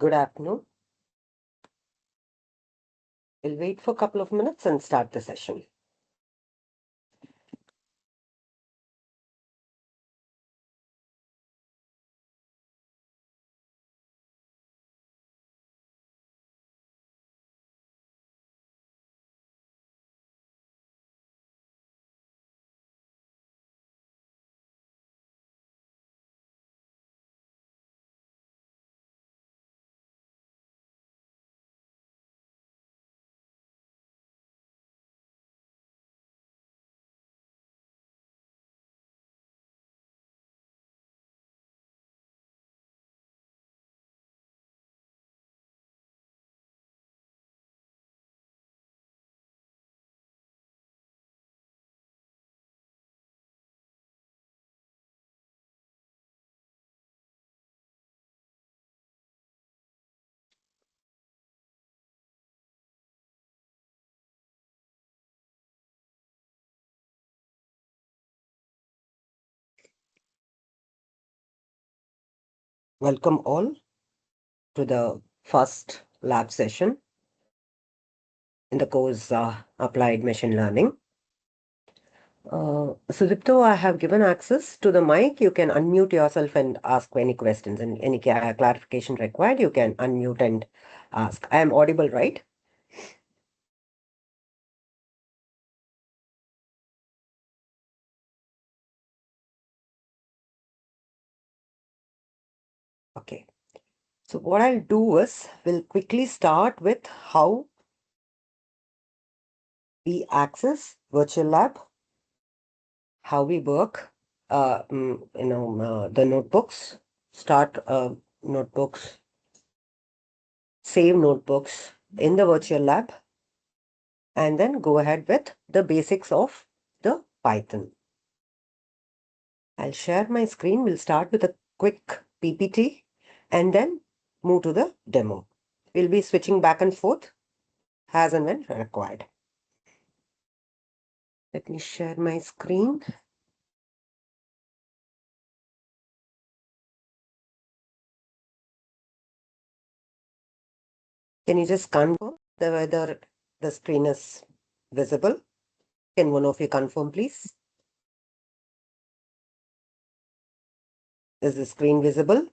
Good afternoon. We'll wait for a couple of minutes and start the session. Welcome all to the first lab session in the course Applied Machine Learning. Sudipto, I have given access to the mic. You can unmute yourself and ask any questions, and any clarification required, you can unmute and ask. I am audible, right? Okay. So what I'll do is we'll quickly start with how we access Virtual Lab, how we work, the notebooks, start notebooks, save notebooks in the Virtual Lab, and then go ahead with the basics of the Python. I'll share my screen. We'll start with a quick PPT and then move to the demo. We'll be switching back and forth as and when required. Let me share my screen. Can you just confirm whether the screen is visible? Can one of you confirm, please? Is the screen visible?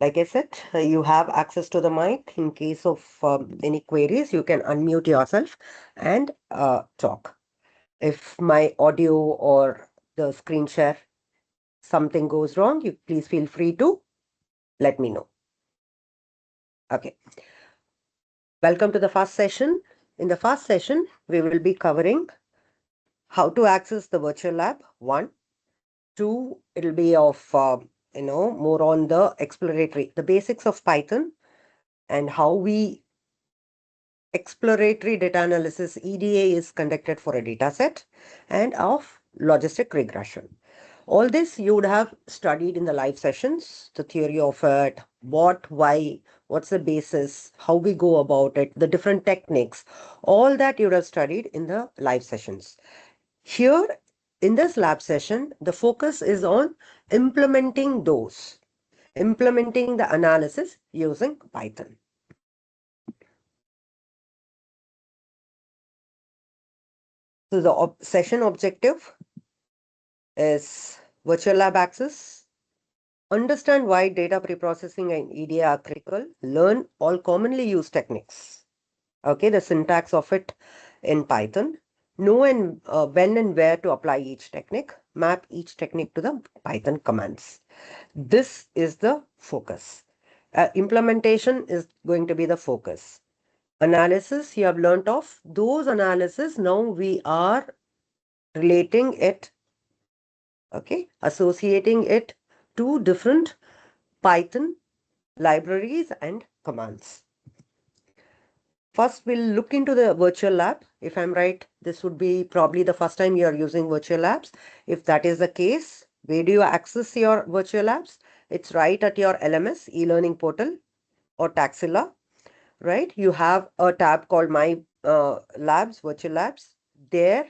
Like I said, you have access to the mic. In case of any queries, you can unmute yourself and talk. If my audio or the screen share, something goes wrong, you please feel free to let me know. Okay. Welcome to the first session. In the first session, we will be covering how to access the virtual lab. 1. 2, it'll be of more on the exploratory, the basics of Python and how we exploratory data analysis EDA is conducted for a data set, and of logistic regression. All this you would have studied in the live sessions, the theory of it, what, why, what's the basis, how we go about it, the different techniques, all that you would have studied in the live sessions. Here in this lab session, the focus is on implementing the analysis using Python. So the session objective is virtual lab access, understand why data preprocessing and EDA are critical, learn all commonly used techniques. Okay, the syntax of it in Python, know when and where to apply each technique, map each technique to the Python commands. This is the focus. Implementation is going to be the focus. Analysis, you have learnt of those analysis. Now we are relating it, okay, associating it to different Python libraries and commands. First, we'll look into the virtual lab. If I'm right, this would be probably the first time you're using virtual labs. If that is the case, where do you access your virtual labs? It's right at your LMS e-learning portal or Taxila, right? You have a tab called My Labs, Virtual Labs. There,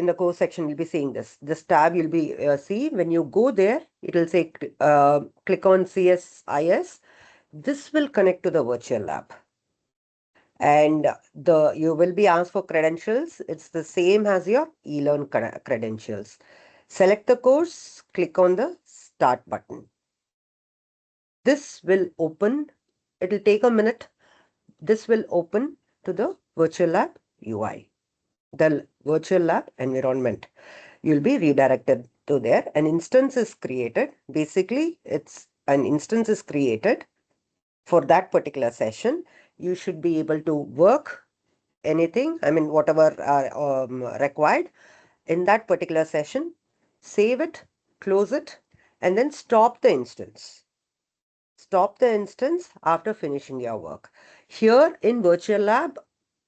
in the course section, you'll be seeing this. This tab you'll be see when you go there, it will say click on CSIS. This will connect to the virtual lab. And you will be asked for credentials. It's the same as your eLearn credentials. Select the course, click on the start button. This will open, it will take a minute. This will open to the virtual lab UI, the virtual lab environment. You'll be redirected to there. An instance is created. Basically, it's an instance is created for that particular session. You should be able to work anything, I mean, whatever required in that particular session, save it, close it, and then stop the instance. Stop the instance after finishing your work. Here in Virtual Lab,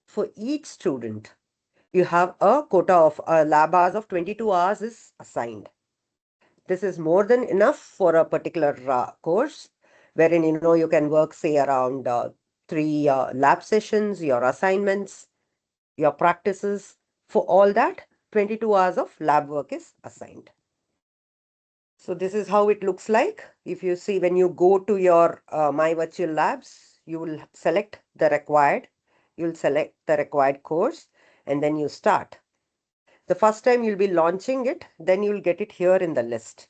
for each student, you have a quota of lab hours of 22 hours is assigned. This is more than enough for a particular course, wherein you can work, say, around 3 lab sessions, your assignments, your practices. For all that, 22 hours of lab work is assigned. So this is how it looks like. If you see, when you go to your My Virtual Labs, you will select the required, you'll select the required course, and then you start. The first time you'll be launching it, then you'll get it here in the list.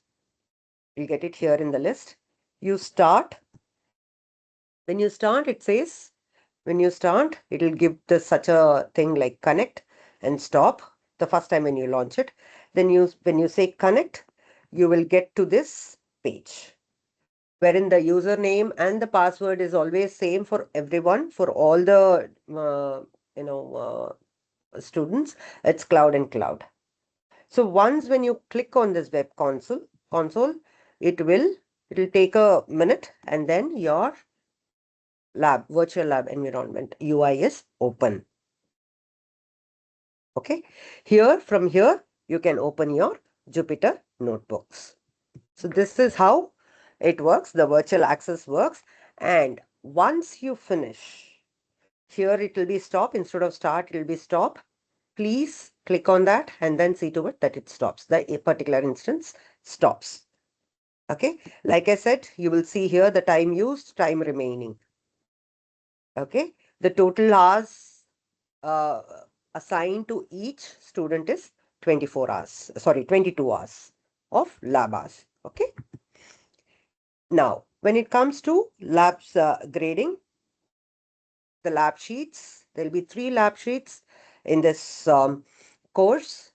You'll get it here in the list. You start. When you start, it says, when you start, it'll give such a thing like connect and stop the first time when you launch it. Then when you say connect, you will get to this page, wherein the username and the password is always same for everyone, for all the students. It's cloud and cloud. So once when you click on this web console, it'll take a minute, and then your virtual lab environment UI is open. Okay, from here you can open your Jupyter notebooks. So this is how it works, the virtual access works. And once you finish, here it will be stop. Instead of start, it will be stop. Please click on that and then see to it that it stops. The particular instance stops. Okay, like I said, you will see here the time used, time remaining. Okay, the total hours assigned to each student is 24 hours, sorry, 22 hours of lab hours. Okay. Now, when it comes to labs grading, the lab sheets, there'll be 3 lab sheets in this course.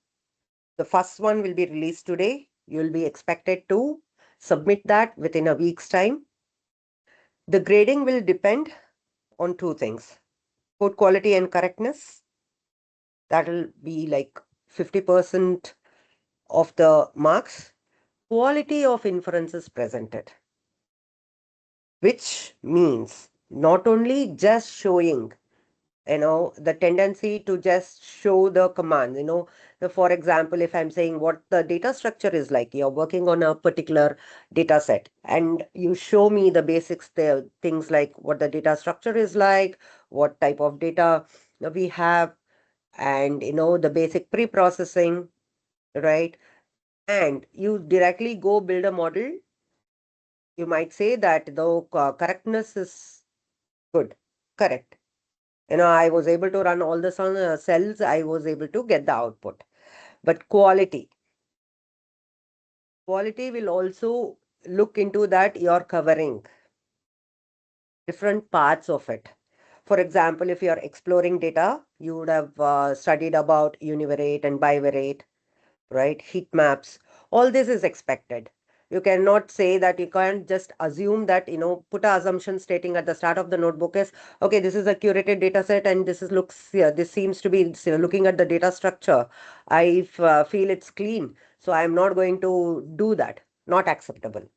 The first one will be released today. You'll be expected to submit that within a week's time. The grading will depend on 2 things: code quality and correctness. That'll be like 50% of the marks. Quality of inferences presented, which means not only just showing, the tendency to just show the command, for example, if I'm saying what the data structure is like, you're working on a particular data set and you show me the basics there, things like what the data structure is like, what type of data we have, and the basic pre-processing, right? And you directly go build a model. You might say that the correctness is good, correct. I was able to run all the cells, I was able to get the output. But quality will also look into that you're covering different parts of it. For example, if you're exploring data, you would have studied about univariate and bivariate, right? Heat maps. All this is expected. You cannot say that, you can't just assume that, put an assumption stating at the start of the notebook is, okay, this is a curated data set and this seems to be, looking at the data structure, I feel it's clean, so I'm not going to do that. Not acceptable.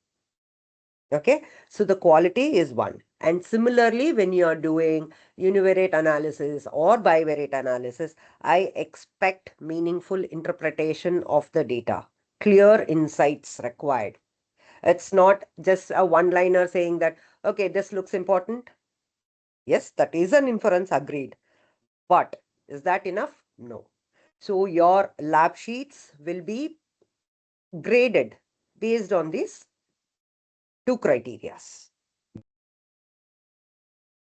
Okay, so the quality is one. And similarly, when you are doing univariate analysis or bivariate analysis, I expect meaningful interpretation of the data, clear insights required. It's not just a one-liner saying that, okay, this looks important. Yes, that is an inference, agreed. But is that enough? No. So your lab sheets will be graded based on these two criteria.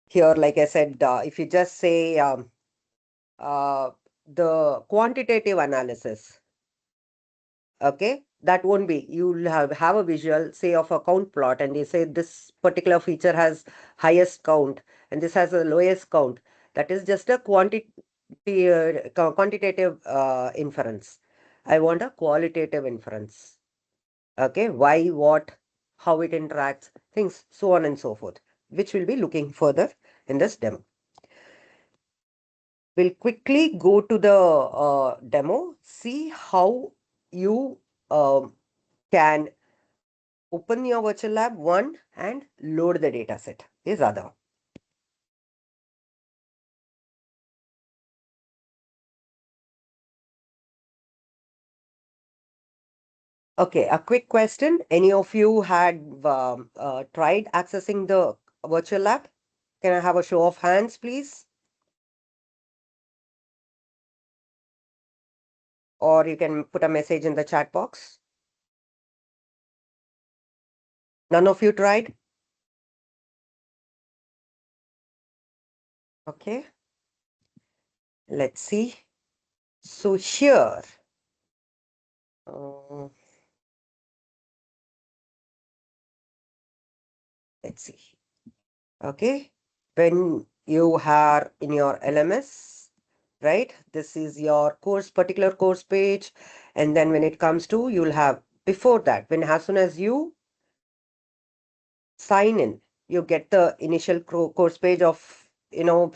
Here, like I said, if you just say uh, the quantitative analysis, okay, that won't be. You'll have a visual, say, of a count plot, and they say this particular feature has highest count and this has the lowest count. That is just a quantitative inference. I want a qualitative inference. Okay, why, what, how it interacts, things, so on and so forth, which we'll be looking further in this demo. We'll quickly go to the demo, see how you can open your virtual lab one and load the data set is other. Okay, a quick question. Any of you had tried accessing the virtual lab? Can I have a show of hands, please? Or you can put a message in the chat box. None of you tried? Okay, let's see. So here, uh, let's see. Okay, when you are in your LMS, right? This is your particular course page. And then when it comes to, you'll have before that, as soon as you sign in, you get the initial course page of,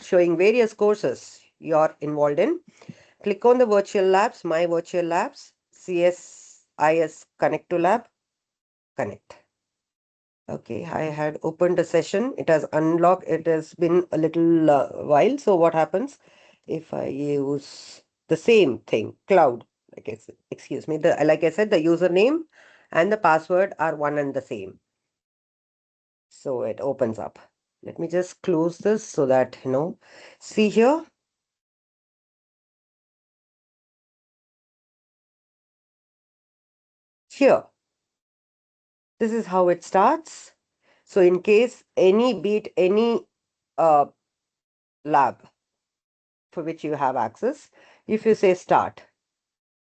showing various courses you're involved in. Click on the virtual labs, my virtual labs, CSIS Connect to Lab, connect. Okay, I had opened a session. It has unlocked. It has been a little while. So what happens if I use the same thing, cloud? Like I said, excuse me. Like I said, the username and the password are one and the same. So it opens up. Let me just close this so that, see here. Here, this is how it starts. So in case any uh, lab for which you have access, if you say start,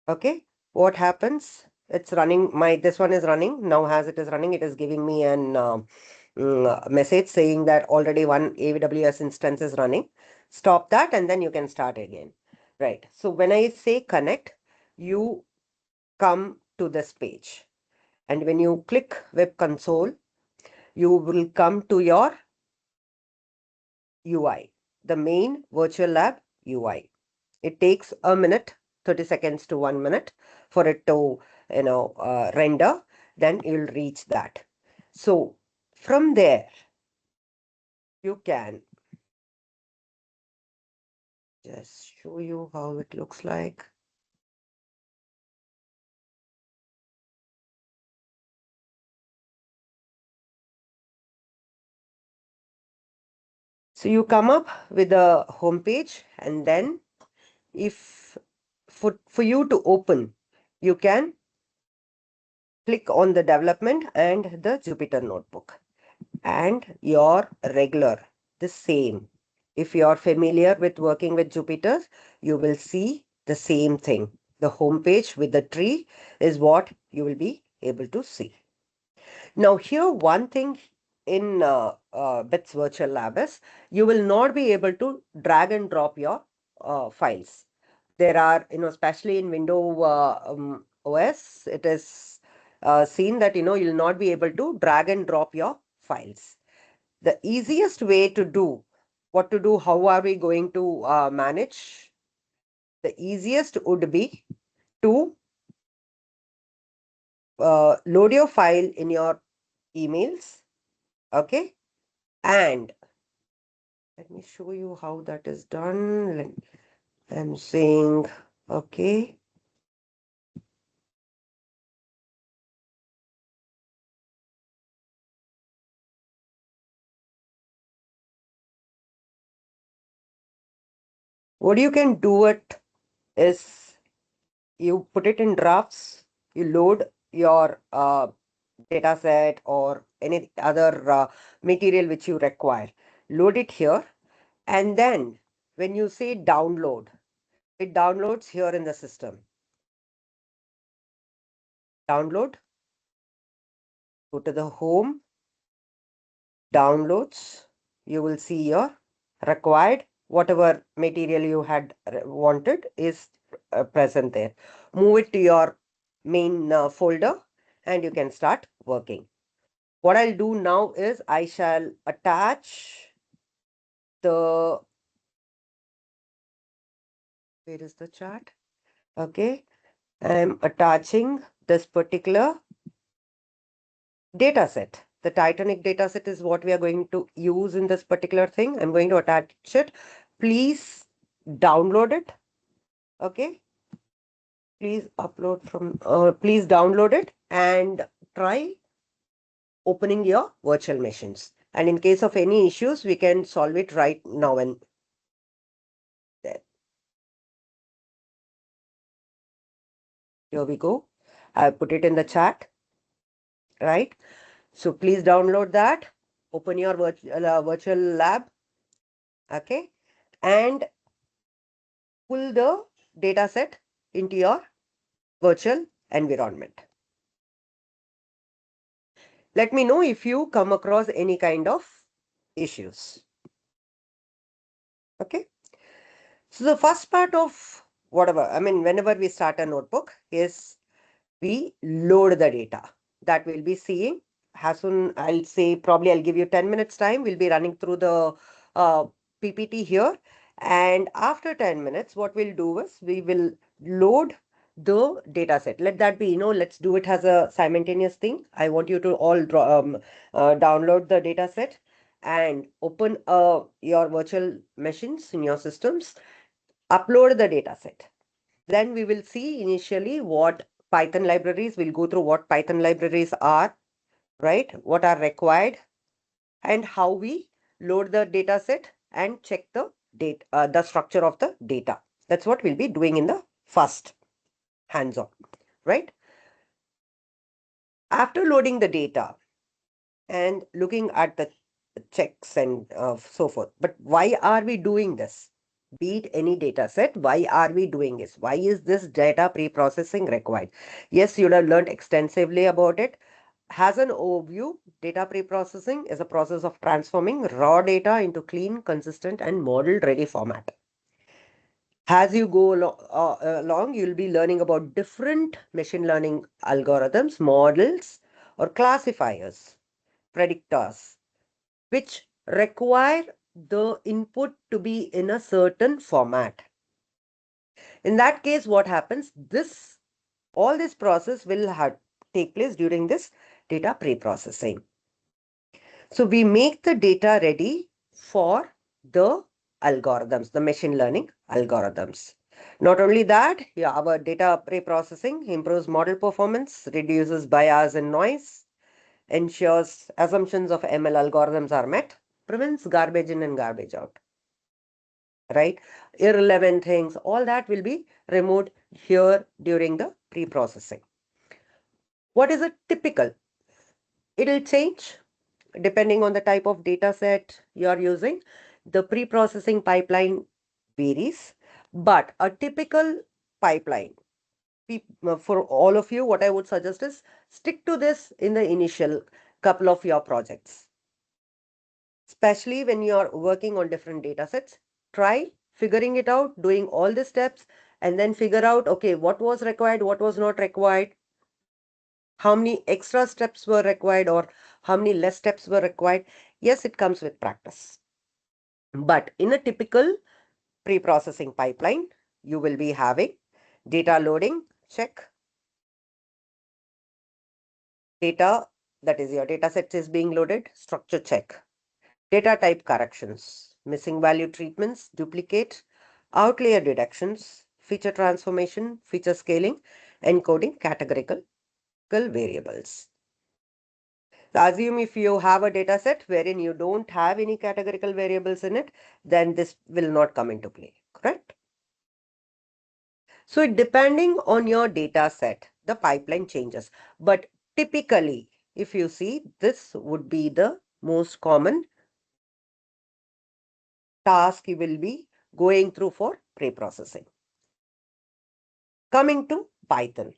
okay, what happens? It's running. This one is running now. As it is running, it is giving me an message saying that already one AWS instance is running. Stop that, and then you can start again. Right. So when I say connect, you come to this page, and when you click Web Console, you will come to your UI, the main virtual lab UI. It takes a minute, 30 seconds to 1 minute for it to, render. Then you'll reach that. So from there, you can just show you how it looks like. So you come up with a home page, and then if for you to open, you can click on the development and the Jupyter notebook, and your regular, the same. If you are familiar with working with Jupyter, you will see the same thing. The home page with the tree is what you will be able to see. Now here, one thing in BITS Virtual Lab is you will not be able to drag and drop your files. There are, especially in Windows OS, it is seen that, you'll not be able to drag and drop your files. The easiest way to do, how are we going to manage? The easiest would be to load your file in your emails, okay? And let me show you how that is done. I'm saying, okay. What you can do it is you put it in drafts, you load your data set or any other material which you require. Load it here, and then when you say download, it downloads here in the system. Download, go to the home, downloads, you will see your required, whatever material you had wanted is present there. Move it to your main folder and you can start working. What I'll do now is I shall attach the, where is the chart? Okay, I'm attaching this particular data set. The Titanic data set is what we are going to use in this particular thing. I'm going to attach it. Please download it. Okay. Please please download it and try opening your virtual machines. And in case of any issues, we can solve it right now and there. Here we go. I put it in the chat, right? So please download that. Open your virtual lab. Okay. And pull the data set into your virtual environment. Let me know if you come across any kind of issues. Okay. So the first part of whenever we start a notebook is we load the data that we'll be seeing. As soon, I'll say probably I'll give you 10 minutes time. We'll be running through the PPT here. And after 10 minutes, what we'll do is we will load the data set. Let that be, let's do it as a simultaneous thing. I want you to all download the data set and open your virtual machines in your systems, upload the data set. Then we will see initially what Python libraries, we'll go through what Python libraries are, right? What are required and how we load the data set and check the data, the structure of the data. That's what we'll be doing in the first hands-on, right? After loading the data and looking at the checks and so forth, but why are we doing this? Be it any data set, why are we doing this? Why is this data pre-processing required? Yes, you would have learned extensively about it. As an overview, data pre-processing is a process of transforming raw data into clean, consistent, and model-ready format. As you go along, you'll be learning about different machine learning algorithms, models, or classifiers, predictors, which require the input to be in a certain format. In that case, what happens? All this process will take place during this data pre-processing. So we make the data ready for the algorithms, the machine learning algorithms. Not only that, our data pre-processing improves model performance, reduces bias and noise, ensures assumptions of ML algorithms are met, prevents garbage in and garbage out, right? Irrelevant things, all that will be removed here during the pre-processing. What is a typical? It'll change depending on the type of data set you're using. The pre-processing pipeline varies, but a typical pipeline for all of you, what I would suggest is stick to this in the initial couple of your projects. Especially when you are working on different data sets, try figuring it out, doing all the steps, and then figure out, okay, what was required, what was not required, how many extra steps were required or how many less steps were required. Yes, it comes with practice. But in a typical pre-processing pipeline, you will be having data loading, check. Data, that is your data set is being loaded, structure check. Data type corrections, missing value treatments, duplicate, outlier deductions, feature transformation, feature scaling, encoding categorical variables. Assume if you have a data set wherein you don't have any categorical variables in it, then this will not come into play, correct? So depending on your data set, the pipeline changes. But typically, if you see, this would be the most common task you will be going through for pre-processing. Coming to Python.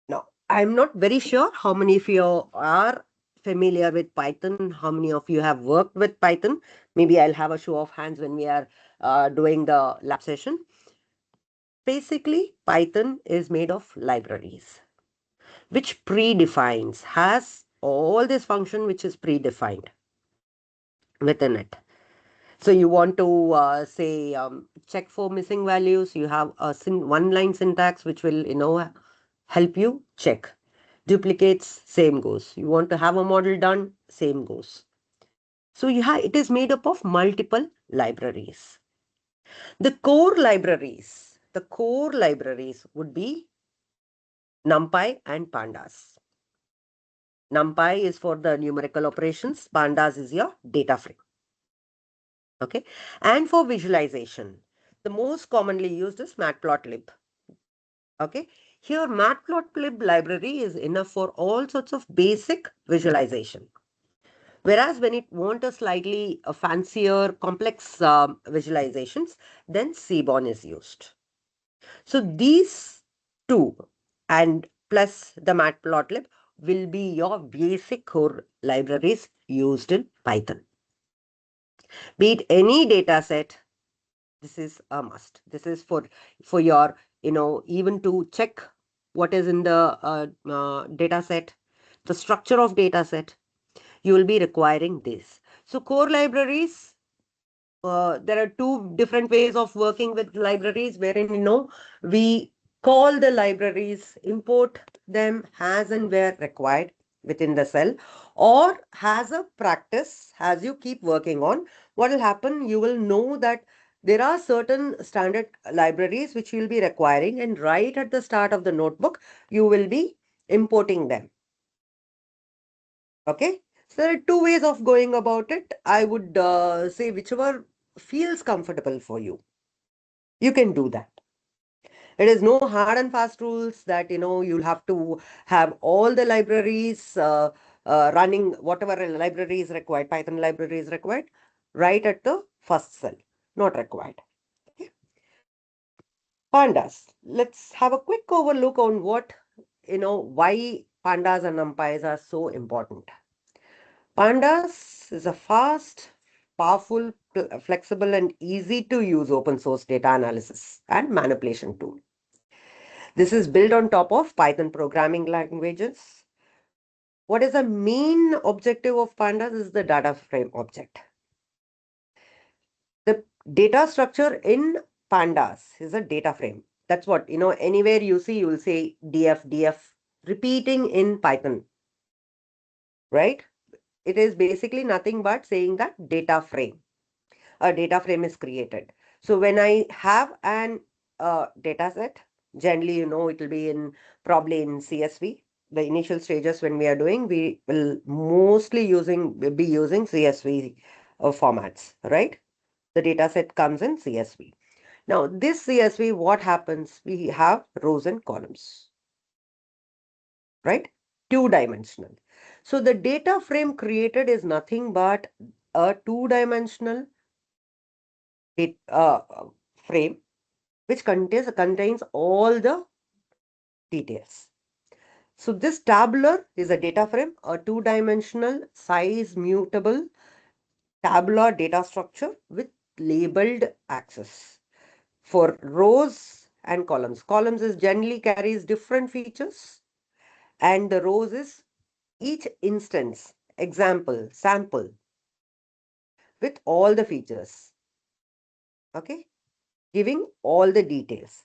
Now, I'm not very sure how many of you are familiar with Python, how many of you have worked with Python. Maybe I'll have a show of hands when we are doing the lab session. Basically, Python is made of libraries, which predefines, has all this function which is predefined within it. So you want to say check for missing values. You have a one-line syntax which will help you check. Duplicates, same goes. You want to have a model done, same goes. So it is made up of multiple libraries. The core libraries would be NumPy and Pandas. NumPy is for the numerical operations. Pandas is your data frame. Okay. And for visualization, the most commonly used is Matplotlib. Okay. Here, Matplotlib library is enough for all sorts of basic visualization. Whereas when it want a slightly fancier, complex visualizations, then Seaborn is used. So these two and plus the Matplotlib will be your basic core libraries used in Python. Be it any data set, this is a must. This is for your, even to check what is in the data set, the structure of data set, you will be requiring this. So core libraries, there are two different ways of working with libraries wherein, we call the libraries, import them as and where required within the cell, or as a practice, as you keep working on, what will happen, you will know that there are certain standard libraries which you will be requiring, and right at the start of the notebook, you will be importing them. Okay. So there are two ways of going about it. I would say whichever feels comfortable for you, you can do that. It is no hard and fast rules that you'll have to have all the libraries running, whatever library is required, Python library is required, right at the first cell. Not required. Okay. Pandas. Let's have a quick overlook on why pandas and numpys are so important. Pandas is a fast, powerful, flexible, and easy to use open source data analysis and manipulation tool. This is built on top of Python programming languages. What is the main objective of Pandas is the data frame object. The data structure in Pandas is a data frame. That's what, anywhere you see, you will say df, repeating in Python, right? It is basically nothing but saying that data frame. A data frame is created. So when I have an data set, generally, it will be probably in CSV. The initial stages when we are doing, we will mostly be using CSV formats, right? The data set comes in CSV. Now, this CSV, what happens? We have rows and columns, right? Two-dimensional. So the data frame created is nothing but a two-dimensional frame which contains all the details. So this tabular is a data frame, a two-dimensional size mutable tabular data structure with labeled axes for rows and columns. Columns is generally carries different features, and the rows is each instance, example, sample with all the features. Okay, giving all the details.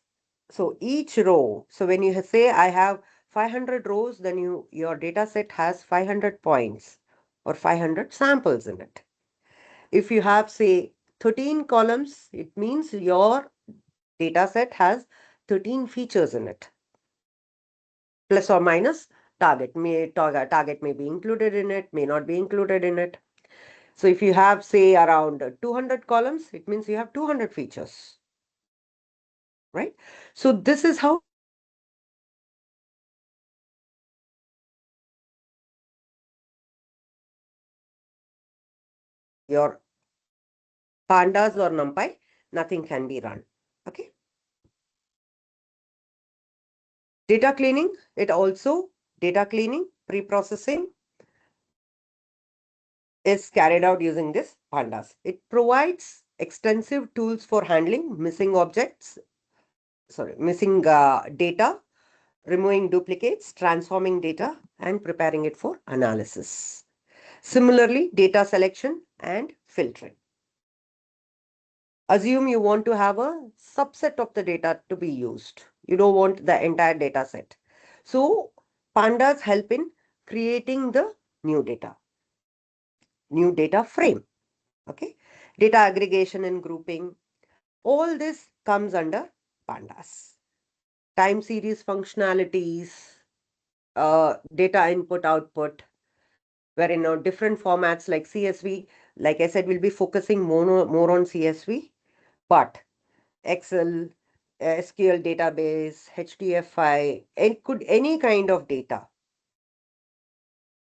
So each row, so when you say I have 500 rows, then your data set has 500 points or 500 samples in it. If you have, say, 13 columns, it means your data set has 13 features in it. Plus or minus target may be included in it, may not be included in it. So if you have, say, around 200 columns, it means you have 200 features. right? So this is how your pandas or NumPy, nothing can be run. Okay. Data cleaning, data cleaning, pre-processing is carried out using this pandas. It provides extensive tools for handling missing data, removing duplicates, transforming data, and preparing it for analysis. Similarly, data selection and filtering. Assume you want to have a subset of the data to be used. You don't want the entire data set. So pandas help in creating the new data frame. Okay. Data aggregation and grouping. All this comes under pandas. Time series functionalities, data input output, where in different formats like CSV, like I said, we'll be focusing more on CSV, but Excel, SQL database, HDFI, any kind of data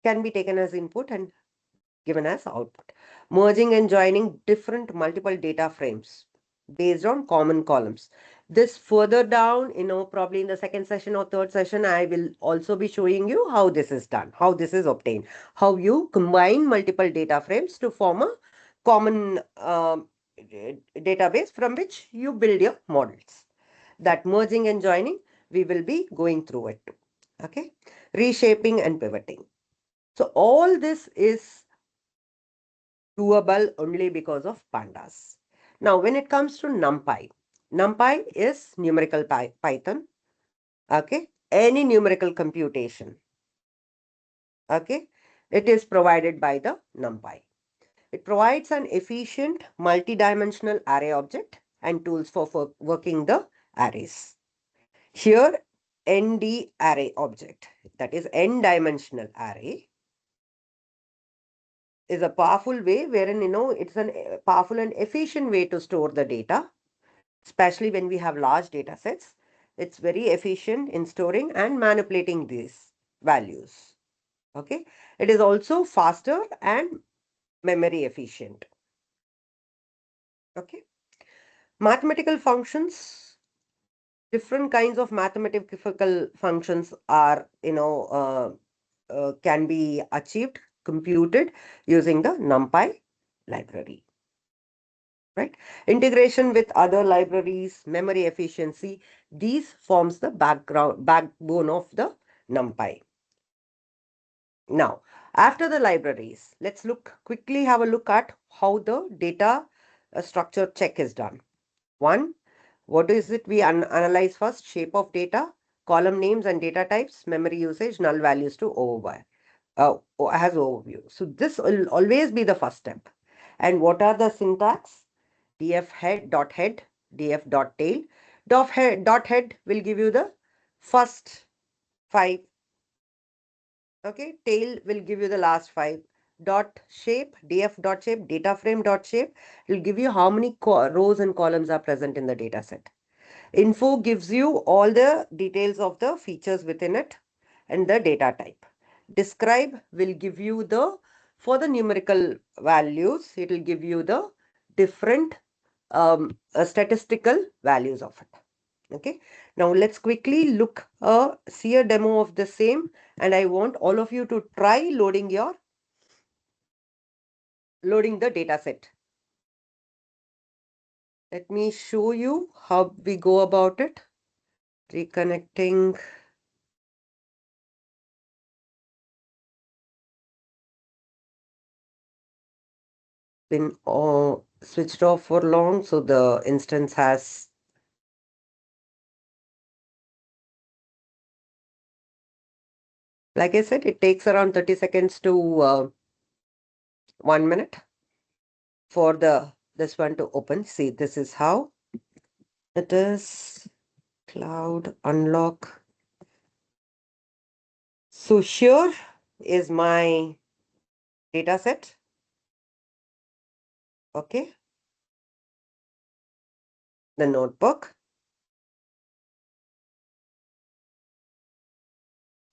can be taken as input and given as output. Merging and joining different multiple data frames based on common columns. This further down, probably in the second session or third session, I will also be showing you how this is done, how this is obtained, how you combine multiple data frames to form a common database from which you build your models. That merging and joining, we will be going through it too. Okay. Reshaping and pivoting. So all this is doable only because of pandas. Now, when it comes to NumPy, NumPy is numerical Python. Okay. Any numerical computation. Okay. It is provided by the NumPy. It provides an efficient multi-dimensional array object and tools for working the arrays. Here, ND array object, that is n-dimensional array, is a powerful way wherein, it's a powerful and efficient way to store the data, especially when we have large data sets. It's very efficient in storing and manipulating these values. Okay. It is also faster and memory efficient. Okay. Mathematical functions, different kinds of mathematical functions are, can be achieved, computed using the NumPy library. Right? Integration with other libraries, memory efficiency, these forms the backbone of the NumPy. Now, after the libraries, let's quickly have a look at how the data structure check is done. One, what is it we analyze first? Shape of data, column names and data types, memory usage, null values to has overview. So this will always be the first step. And what are the syntax? df head, df dot tail. Dot head will give you the first 5. Okay, tail will give you the last 5. Dot shape, df dot shape, data frame dot shape will give you how many rows and columns are present in the data set. Info gives you all the details of the features within it and the data type. Describe will give you for the numerical values, it will give you the different statistical values of it. Okay. Now let's quickly see a demo of the same, and I want all of you to try loading the data set. Let me show you how we go about it. Reconnecting. Been switched off for long, so the instance has like I said, it takes around 30 seconds to 1 minute for this one to open. See, this is how it is. Cloud unlock. So here is my data set. Okay. The notebook.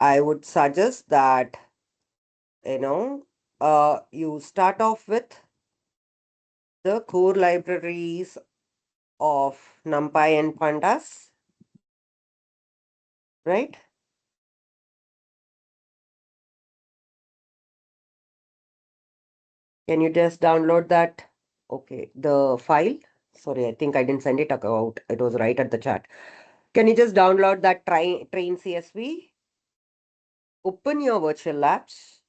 I would suggest that, you start off with the core libraries of NumPy and Pandas, right? Can you just download that? Okay, the file. Sorry, I think I didn't send it out. It was right at the chat. Can you just download that train CSV? Open your virtual labs.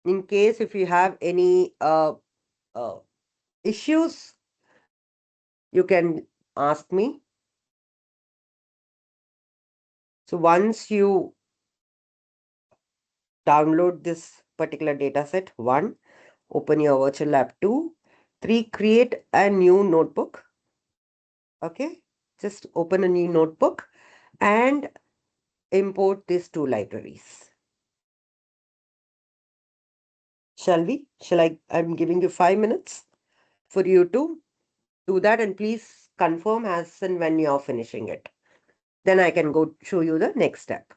In case if you have any uh, issues, you can ask me. So once you download this particular data set, 1, open your virtual lab. 2, 3, create a new notebook. Okay, just open a new notebook and import these 2 libraries. Shall we? I'm giving you 5 minutes for you to do that, and please confirm as and when you're finishing it. Then I can go show you the next step.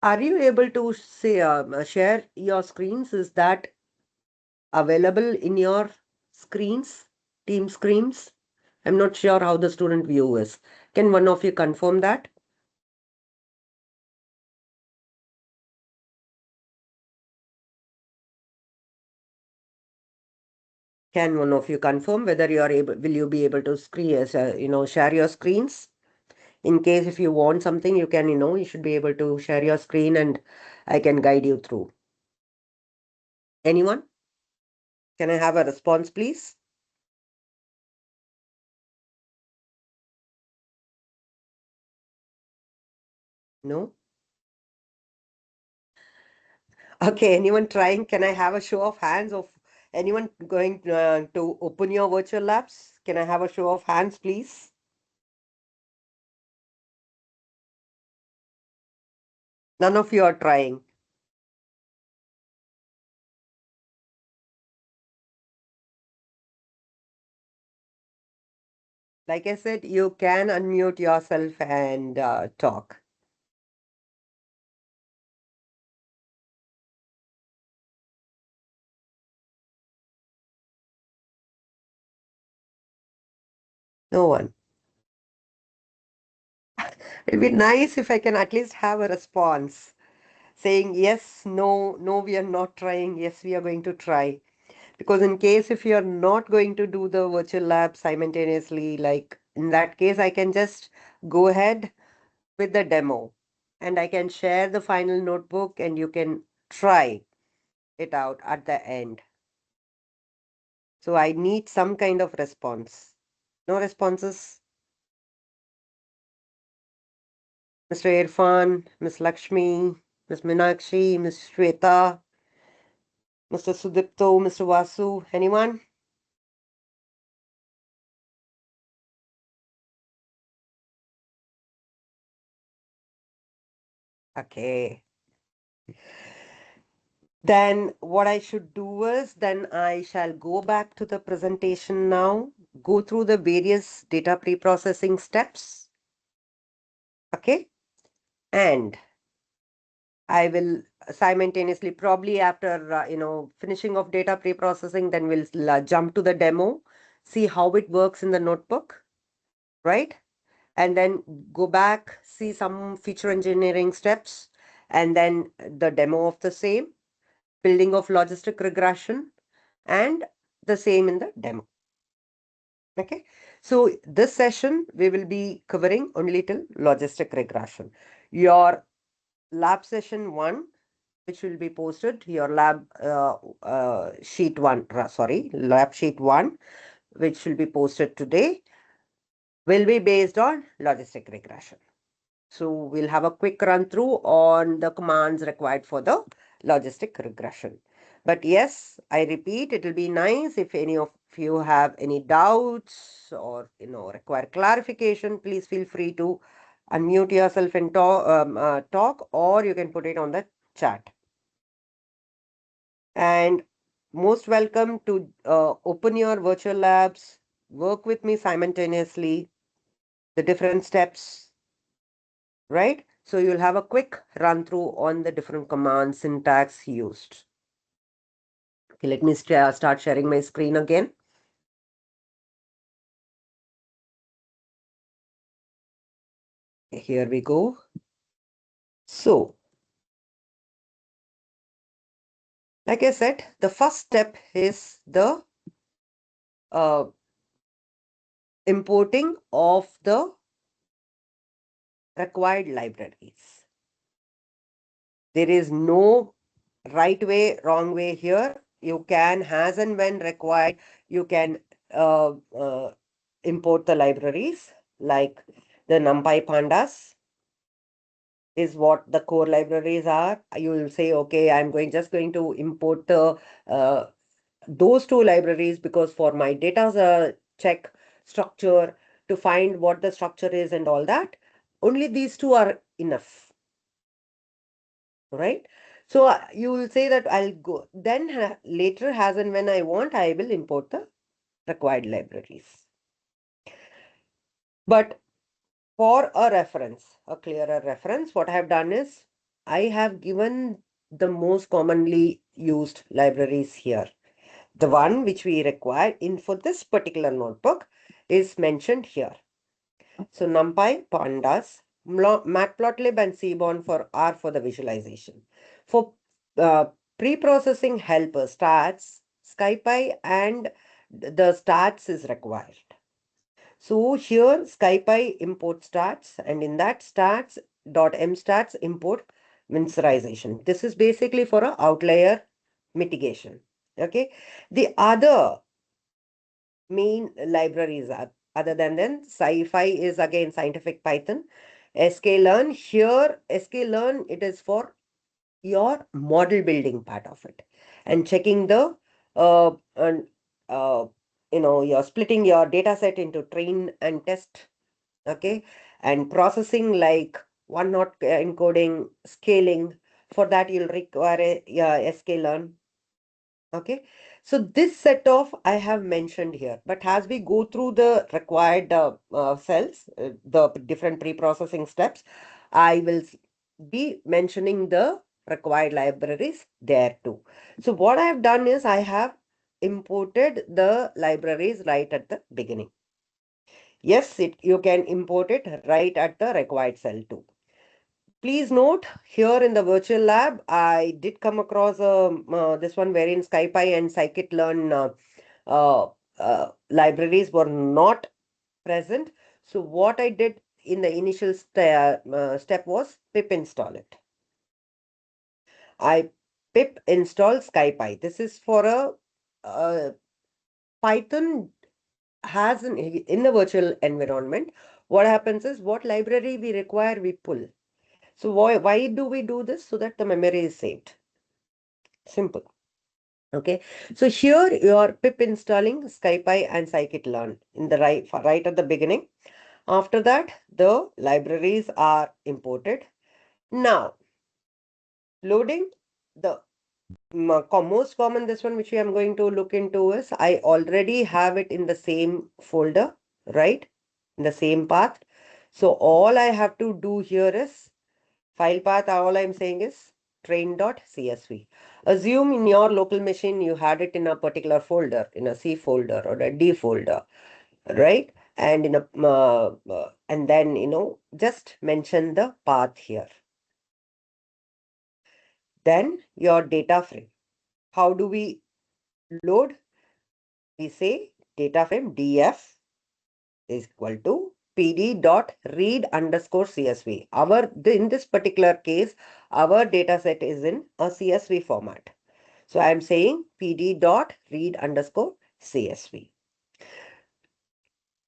Are you able to say, share your screens? Is that available in your screens, team screens? I'm not sure how the student view is. Can one of you confirm that? Can one of you confirm whether you are able, will you be able to screen, share your screens? In case if you want something, you can, you should be able to share your screen and I can guide you through. Anyone? Can I have a response, please? No? Okay, anyone trying? Can I have a show of hands of anyone going to open your virtual labs? Can I have a show of hands, please? None of you are trying. Like I said, you can unmute yourself and talk. No one. It'd be nice if I can at least have a response saying yes, no, no, we are not trying. Yes, we are going to try. Because in case if you're not going to do the virtual lab simultaneously, like in that case, I can just go ahead with the demo and I can share the final notebook and you can try it out at the end. So I need some kind of response. No responses? Mr. Irfan, Miss Lakshmi, Miss Minakshi, Miss Shweta, Mr. Sudipto, Mr. Vasu, anyone? Okay. Then what I should do is then I shall go back to the presentation now, go through the various data pre-processing steps. Okay. And I will simultaneously, probably after, finishing of data pre-processing, then we'll jump to the demo, see how it works in the notebook, right? And then go back, see some feature engineering steps, and then the demo of the same, building of logistic regression, and the same in the demo. Okay, so this session we will be covering only till logistic regression. Your lab session 1, which will be posted, your lab sheet 1, sorry, lab sheet 1, which will be posted today, will be based on logistic regression. So we'll have a quick run through on the commands required for the logistic regression. But yes, I repeat, it will be nice if any of you have any doubts or require clarification, please feel free to unmute yourself and talk, or you can put it on the chat. And most welcome to open your virtual labs, work with me simultaneously. the different steps, right? So you'll have a quick run through on the different command syntax used. Okay, let me start sharing my screen again. Here we go. So, like I said, the first step is the importing of the required libraries. There is no right way, wrong way here. You can, as and when required, you can uh, uh, import the libraries like the NumPy pandas is what the core libraries are. You will say, okay, I'm just going to import the those two libraries because for my data check structure to find what the structure is and all that, only these two are enough, right? So you will say that I'll go then later as and when I want, I will import the required libraries. But for a reference, a clearer reference, what I have done is I have given the most commonly used libraries here. The one which we require in for this particular notebook is mentioned here. So NumPy, Pandas, Matplotlib and Seaborn are for the visualization. For pre-processing helper stats, SciPy and the stats is required. So here SciPy import stats and in that stats.mstats import winsorization. This is basically for a outlier mitigation. Okay. The other main libraries are other than SciPy is again scientific Python. sklearn here, sklearn it is for your model building part of it and checking the and you're splitting your data set into train and test, okay, and processing like one not encoding, scaling. For that you'll require a sklearn. Okay, so this set of I have mentioned here, but as we go through the required cells, the different pre-processing steps, I will be mentioning the required libraries there too. So what I have done is I have imported the libraries right at the beginning. Yes, you can import it right at the required cell too. Please note here in the virtual lab, I did come across this one wherein SciPy and scikit-learn libraries were not present. So what I did in the initial step was pip install it. I pip install SciPy. This is for a Python has in the virtual environment. What happens is what library we require, we pull. So why do we do this? So that the memory is saved. Simple. Okay. So here you are pip installing SciPy and scikit-learn in the right at the beginning. After that, the libraries are imported. Now, loading the most common, this one which we am going to look into is I already have it in the same folder, right? In the same path. So all I have to do here is file path, all I'm saying is train.csv. Assume in your local machine you had it in a particular folder, in a C folder or a D folder, right? And in a and then just mention the path here. Then your data frame. How do we load? We say data frame df is equal to pd.read_csv. In this particular case, our data set is in a CSV format. So I'm saying pd.read_csv.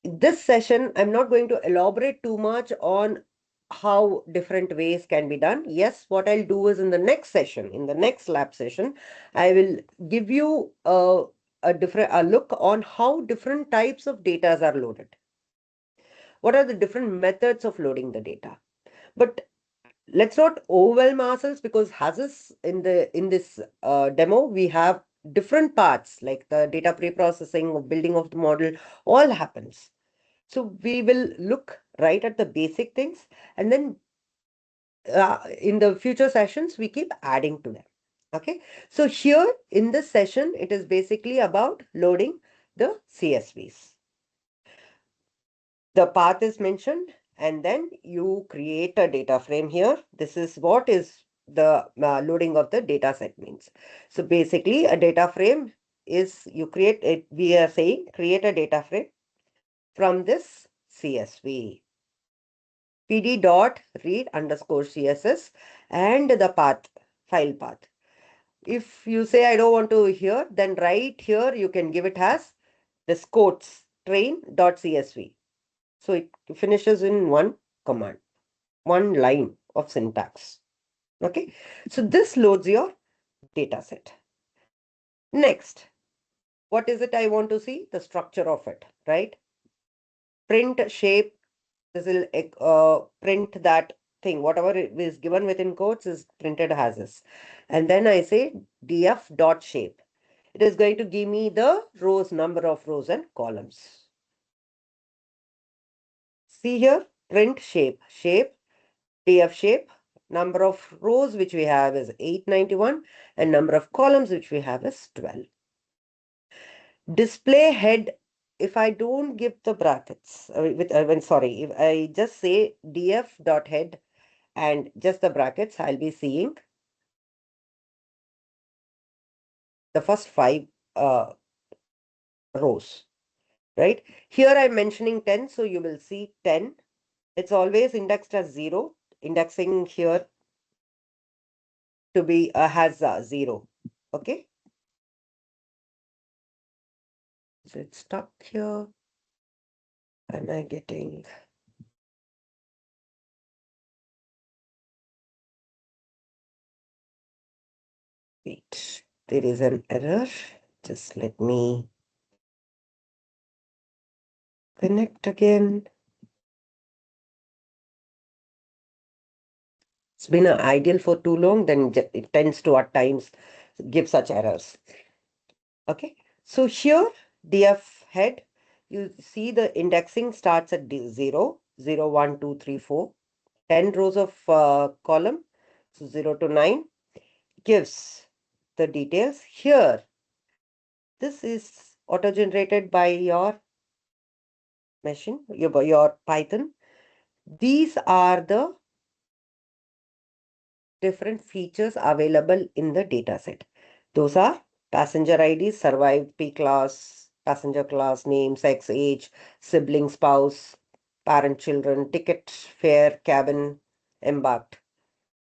This session, I'm not going to elaborate too much on how different ways can be done. Yes, what I'll do is in the next session, in the next lab session, I will give you a look on how different types of data are loaded. What are the different methods of loading the data? But let's not overwhelm ourselves because as in this demo, we have different parts like the data pre-processing or building of the model, all happens. So we will look right at the basic things, and then in the future sessions, we keep adding to them. Okay. So here in this session, it is basically about loading the CSVs. The path is mentioned, and then you create a data frame here. This is what is the loading of the data set means. So basically a data frame is you create it. We are saying create a data frame from this CSV. PD dot read underscore CSS and the path, file path. If you say I don't want to here, then right here you can give it as this quotes train.csv. So it finishes in one command, one line of syntax. Okay. So this loads your data set. Next, what is it I want to see? The structure of it, right? Print shape. This will print that thing. Whatever is given within quotes is printed as this. And then I say df dot shape. It is going to give me the rows, number of rows and columns. See here, print shape, df shape, number of rows which we have is 891 and number of columns which we have is 12. Display head, if I don't give the brackets, if I just say df dot head and just the brackets, I'll be seeing the first 5 rows, right? Here I'm mentioning 10, so you will see 10. It's always indexed as 0. Indexing here to be has 0. Okay. So it's stuck here. Am I getting? Wait, there is an error. Just let me connect again. It's been ideal for too long, then it tends to at times give such errors. Okay, so here df head, you see the indexing starts at 0, 0, 1, 2, 3, 4, 10 rows of column, so 0 to 9 gives the details. Here, this is auto-generated by your machine, your Python. These are the different features available in the dataset. Those are passenger ID, survived, P class, passenger class, name, sex, age, sibling, spouse, parent, children, ticket, fare, cabin, embarked.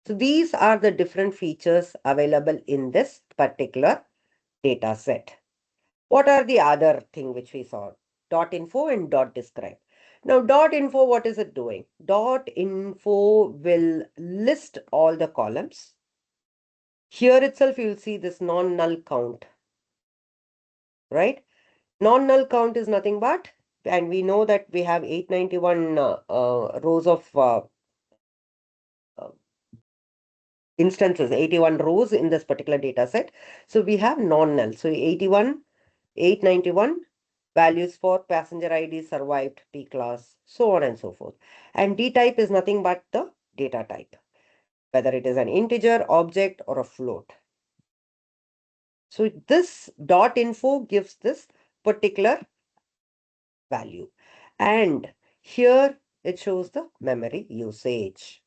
So these are the different features available in this particular data set. What are the other thing which we saw? Dot info and dot describe. Now dot info, what is it doing? Dot info will list all the columns. Here itself you will see this non-null count, right? Non-null count is nothing but, and we know that we have 891 rows of uh, instances, 81 rows in this particular data set. So we have non-null. So 81, 891 values for passenger ID, survived, P class, so on and so forth. And D type is nothing but the data type, whether it is an integer, object, or a float. So this dot info gives this particular value. And here it shows the memory usage.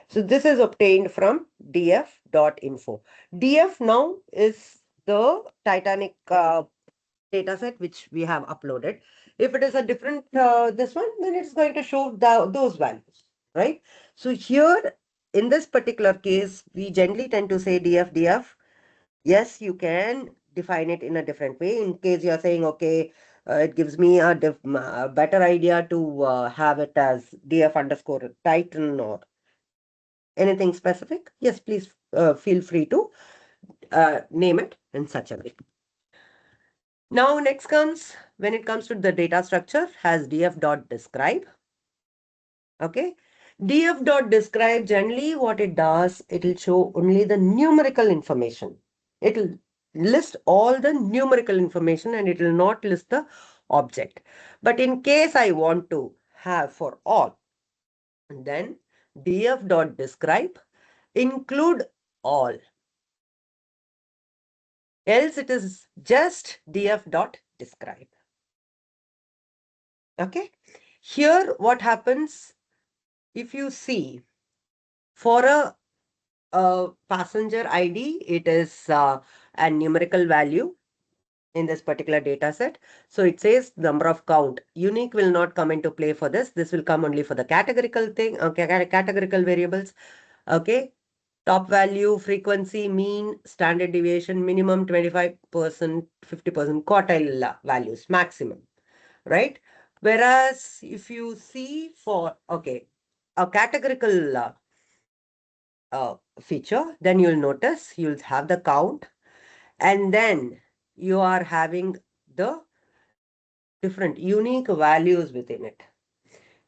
So this is obtained from df.info. df now is the Titanic data set which we have uploaded. If it is a different this one, then it's going to show those values, right? So here in this particular case, we generally tend to say df. Yes, you can define it in a different way. In case you're saying, okay, it gives me a better idea to have it as df underscore Titan or anything specific. Yes, please feel free to name it in such a way. Now, next comes, when it comes to the data structure, has df.describe. Okay. df.describe, generally what it does, it will show only the numerical information. It will list all the numerical information and it will not list the object. But in case I want to have for all, then df.describe include all. Else it is just df.describe. Okay. Here what happens, if you see for a passenger ID, it is a numerical value in this particular data set. So it says number of count. Unique will not come into play for this. This will come only for the categorical thing, okay, categorical variables. Okay. Top value, frequency, mean, standard deviation, minimum 25%, 50% quartile values, maximum, right? Whereas if you see for, okay, a categorical feature, then you'll notice you'll have the count, and then you are having the different unique values within it.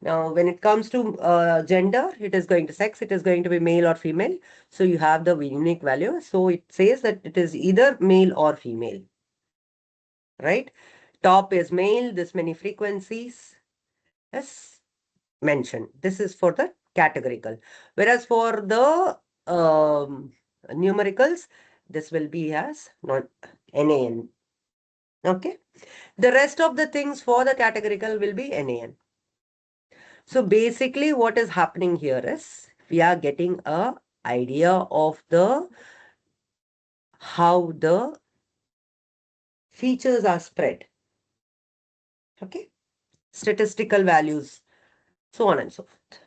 Now, when it comes to gender, it is going to sex, it is going to be male or female. So you have the unique value. So it says that it is either male or female, right? Top is male, this many frequencies as mentioned. This is for the categorical. Whereas for the numericals, this will be as not NaN. Okay. The rest of the things for the categorical will be NaN. So basically what is happening here is we are getting a idea of the how the features are spread. Okay. Statistical values, so on and so forth.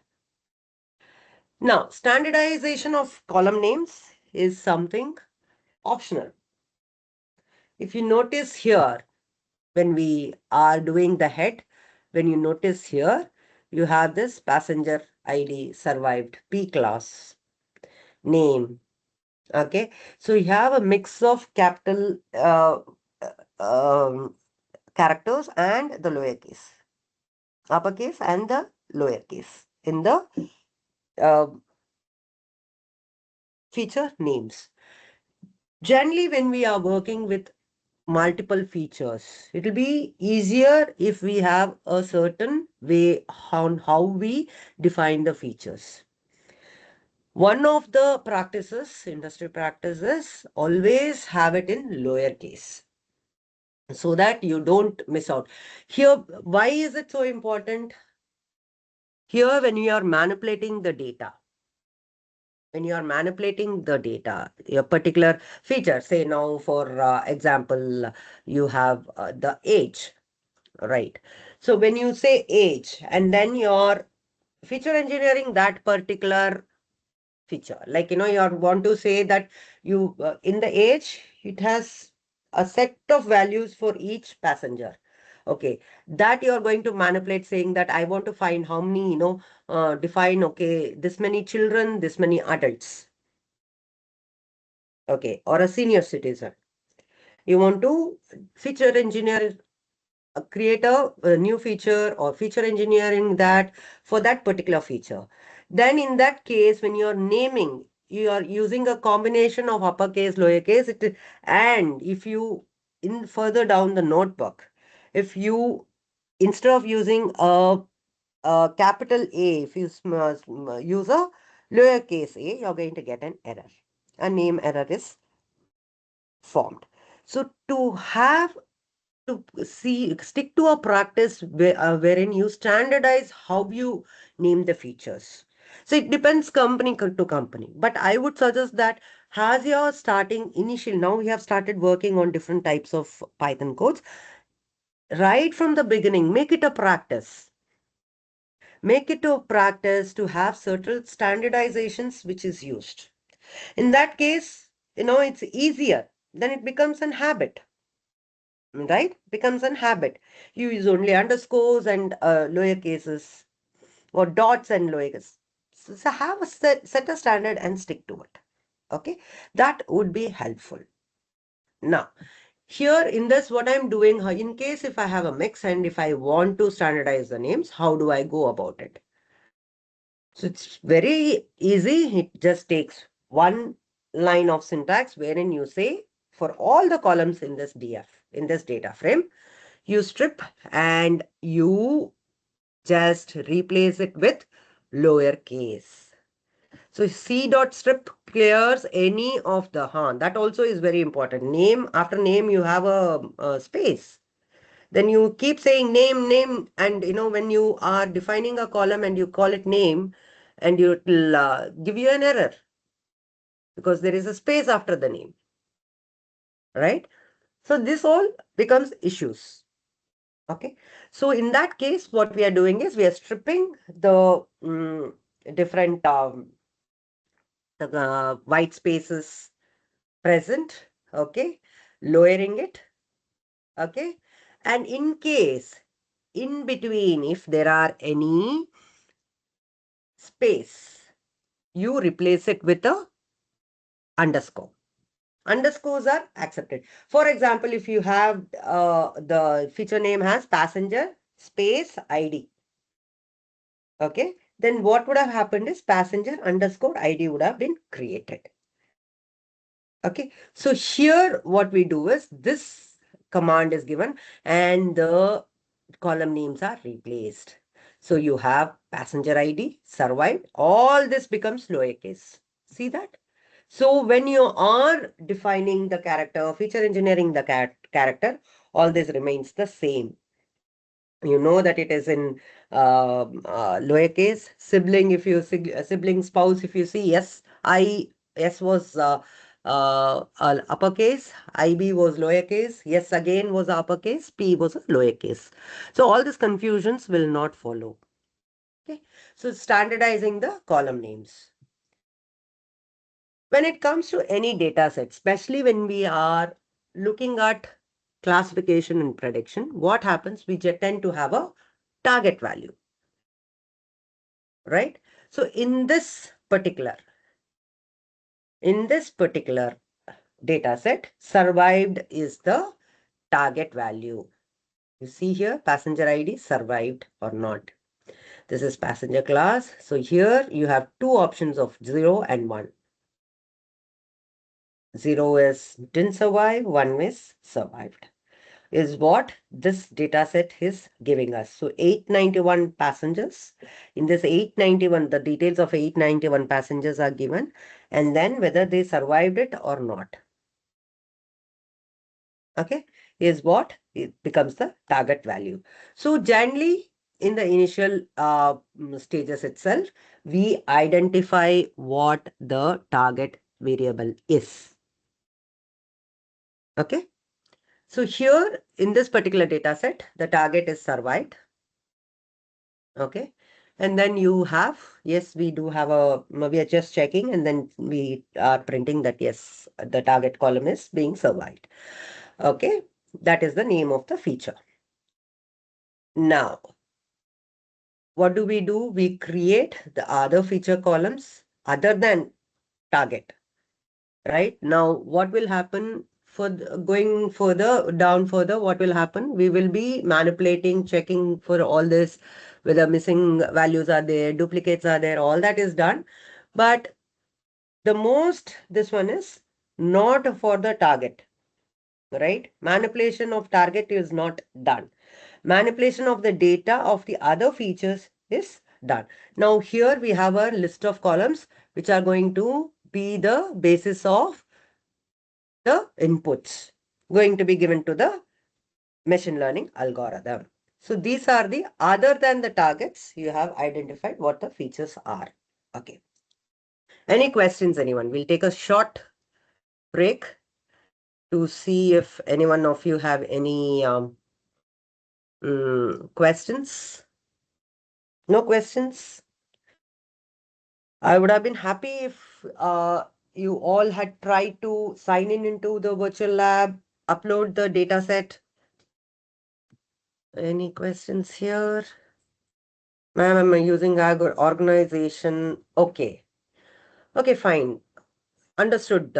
Now, standardization of column names is something optional. If you notice here, when we are doing the head, when you notice here, you have this passenger ID survived P class name. Okay, so you have a mix of capital characters and the lowercase, uppercase and the lowercase in the uh, feature names. Generally, when we are working with multiple features, it will be easier if we have a certain way on how we define the features. One of the practices, industry practices, always have it in lowercase so that you don't miss out. Here, why is it so important? Here, when you are manipulating the data, a particular feature, say now for example, you have the age, right? So when you say age and then you're feature engineering that particular feature, like, you want to say that you, in the age, it has a set of values for each passenger. Okay, that you're going to manipulate saying that I want to find how many, define, okay, this many children, this many adults. Okay, or a senior citizen. You want to feature engineer, create a new feature or feature engineering that for that particular feature. Then in that case, when you're naming, you are using a combination of uppercase, lowercase, and if you, in further down the notebook, if you, instead of using a capital A, if you use a lowercase a, you're going to get an error. A name error is formed. So to have to stick to a practice wherein you standardize how you name the features. So it depends company to company. But I would suggest that as you're starting initial, now we have started working on different types of Python codes. Right from the beginning, make it a practice. Make it a practice to have certain standardizations which is used. In that case, it's easier. Then it becomes an habit. Right? Becomes an habit. You use only underscores and lower cases or dots and lower cases. So have a set a standard and stick to it. Okay, that would be helpful. Now, here in this, what I'm doing, in case if I have a mix and if I want to standardize the names, how do I go about it? So it's very easy. It just takes one line of syntax wherein you say for all the columns in this DF, in this data frame, you strip and you Just replace it with lowercase. So C.strip clears any of the, that also is very important. Name, after name you have a space. Then you keep saying name, and when you are defining a column and you call it name, and it will give you an error because there is a space after the name, right? So this all becomes issues. Okay. So in that case, what we are doing is we are stripping the different white spaces present. Okay. Lowering it. Okay. And in case in between, if there are any space, you replace it with a underscore. Underscores are accepted. For example, if you have the feature name has passenger space ID. Okay, then what would have happened is passenger underscore ID would have been created. Okay, so here what we do is this command is given and the column names are replaced. So you have passenger ID survived, all this becomes lowercase. See that? So when you are defining the character, feature engineering the character, all this remains the same. You know that it is in lowercase. Sibling, if you sibling spouse, if you see, yes, S was uppercase, IB was lowercase, yes again was uppercase, P was a lowercase. So all these confusions will not follow. Okay, so standardizing the column names. When it comes to any data set, especially when we are looking at classification and prediction, what happens? We tend to have a target value, right? So in this particular data set, survived is the target value. You see here, passenger ID survived or not. This is passenger class. So here you have two options of 0 and 1. 0 is didn't survive, 1 is survived. Is what this data set is giving us. So 891 passengers. In this 891, the details of 891 passengers are given, and then whether they survived it or not. Okay, is what it becomes the target value. So generally, in the initial stages itself, we identify what the target variable is. Okay. So here in this particular data set, the target is survived. Okay. And then you have, yes, we do have we are just checking and then we are printing that, yes, the target column is being survived. Okay. That is the name of the feature. Now, what do? We create the other feature columns other than target. Right now, what will happen for going further down further? What will happen? We will be manipulating, checking for all this, whether missing values are there, duplicates are there, all that is done. But this one is not for the target, right? Manipulation of target is not done. Manipulation of the data of the other features is done. Now here we have a list of columns which are going to be the basis of the inputs going to be given to the machine learning algorithm. So these are the other than the targets, you have identified what the features are. Okay. Any questions, anyone? We'll take a short break to see if any one of you have any questions. No questions? I would have been happy if you all had tried to sign in into the virtual lab, upload the data set. Any questions here? Ma'am, I'm using our organization. Okay. Okay, fine. Understood,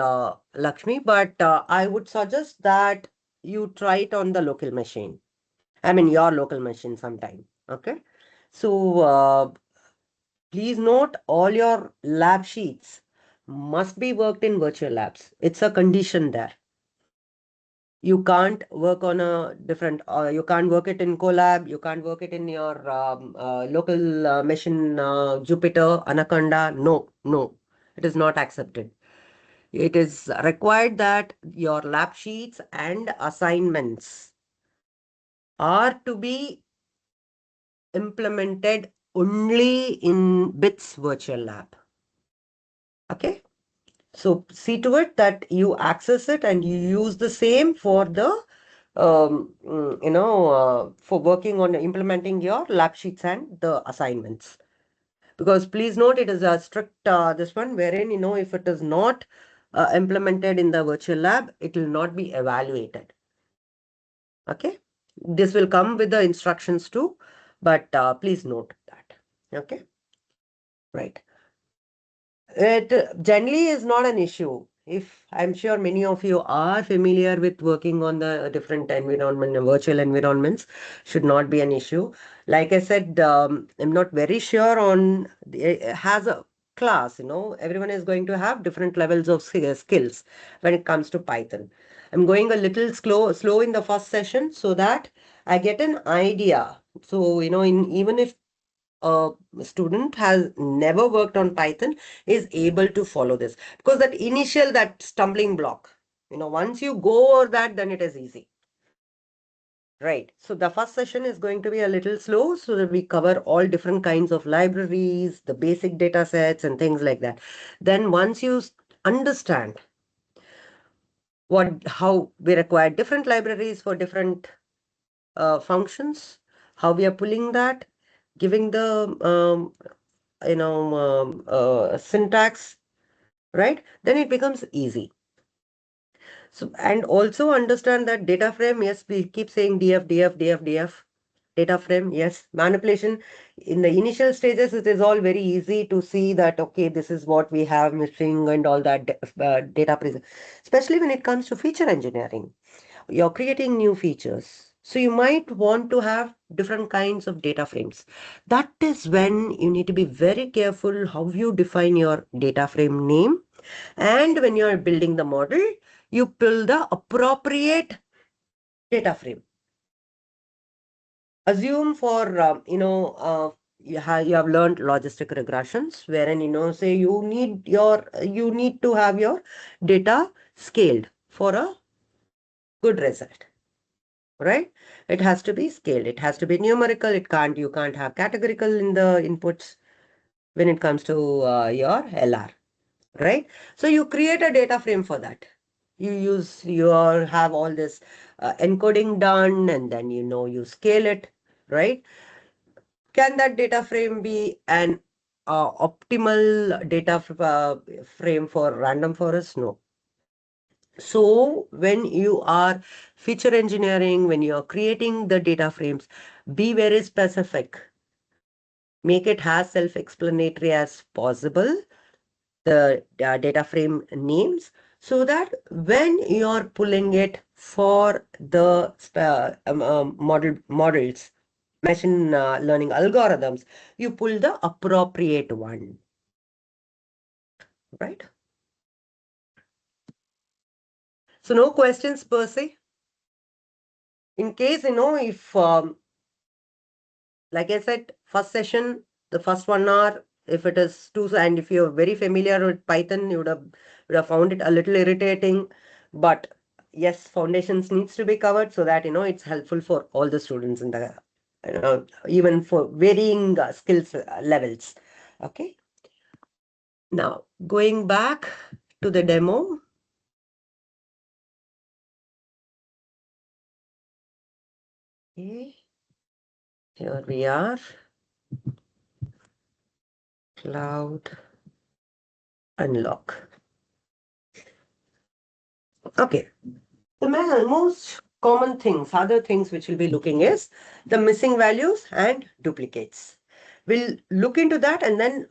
Lakshmi. But I would suggest that you try it on the local machine. I mean, your local machine sometime. Okay. So please note all your lab sheets must be worked in virtual labs. It's a condition there. You can't work on a different, you can't work it in Colab, you can't work it in your local machine, Jupyter, Anaconda. No, no, it is not accepted. It is required that your lab sheets and assignments are to be implemented only in BITS Virtual Lab. Okay. So see to it that you access it and you use the same for the for working on implementing your lab sheets and the assignments. Because please note, it is a strict this one wherein, if it is not implemented in the virtual lab, it will not be evaluated. Okay. This will come with the instructions too, but please note that. Okay. Right. It generally is not an issue. If I'm sure many of you are familiar with working on the different environment, virtual environments, should not be an issue. Like I said, I'm not very sure on it has a class. Everyone is going to have different levels of skills when it comes to Python. I'm going a little slow in the first session so that I get an idea. So, even if a student has never worked on Python is able to follow this, because that stumbling block, once you go over that, then it is easy. Right. So the first session is going to be a little slow so that we cover all different kinds of libraries, the basic data sets and things like that. Then once you understand how we require different libraries for different functions, how we are pulling that, giving the syntax, right? Then it becomes easy. So, and also understand that data frame, yes, we keep saying DF, DF, DF, DF. Data frame, yes. Manipulation, in the initial stages, it is all very easy to see that, okay, this is what we have missing and all that data, especially when it comes to feature engineering. You're creating new features. So you might want to have different kinds of data frames. That is when you need to be very careful how you define your data frame name. And when you're building the model, you pull the appropriate data frame. Assume for, you have learned logistic regressions, wherein, say you need to have your data scaled for a good result. Right? It has to be scaled. It has to be numerical. You can't have categorical in the inputs when it comes to your LR, right? So you create a data frame for that. You have all this encoding done, and then you scale it, right? Can that data frame be an optimal data frame for random forest? No. So when you are feature engineering, when you are creating the data frames, be very specific. Make it as self-explanatory as possible, the data frame names, so that when you're pulling it for the models, machine learning algorithms, you pull the appropriate one, right? So no questions per se. In case, if like I said, first session, the first 1 hour, if it is too, and if you're very familiar with Python, you would have found it a little irritating. But yes, foundations needs to be covered so that, it's helpful for all the students in the, even for varying skills levels. Okay. Now, going back to the demo. Okay. Here we are. Cloud unlock. Okay. The most common things, other things which we'll be looking is the missing values and duplicates. We'll look into that and then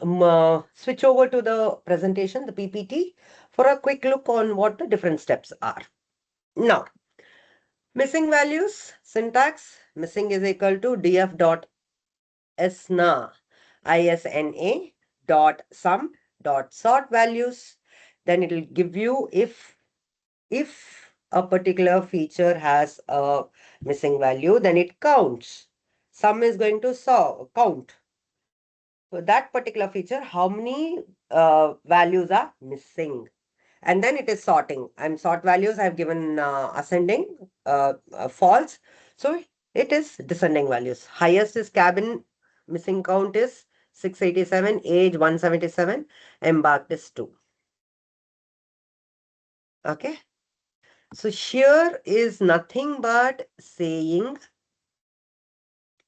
switch over to the presentation, the PPT, for a quick look on what the different steps are. Now, missing values, syntax, missing is equal to df.isna, ISNA dot sum dot sort values. Then it will give you if a particular feature has a missing value, then it counts. Sum is going to count. So that particular feature, how many values are missing? And then it is sorting. And sort values I've given ascending, false. So it is descending values. Highest is cabin, missing count is 687, age 177, embarked is 2. Okay. So here is nothing but saying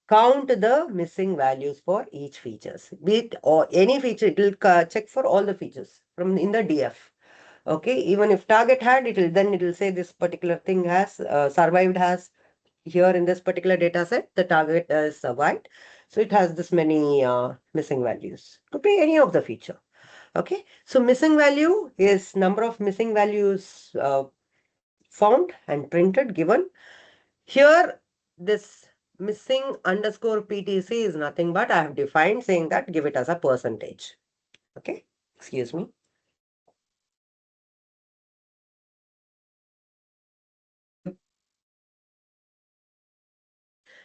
count the missing values for each features. Be it or any feature, it will check for all the features from in the DF. Okay, even if target had, it will say this particular thing has survived, has here in this particular data set, the target is survived. So it has this many missing values. Could be any of the feature. Okay, so missing value is number of missing values found and printed given. Here, this missing underscore PTC is nothing but I have defined saying that give it as a percentage. Okay, excuse me.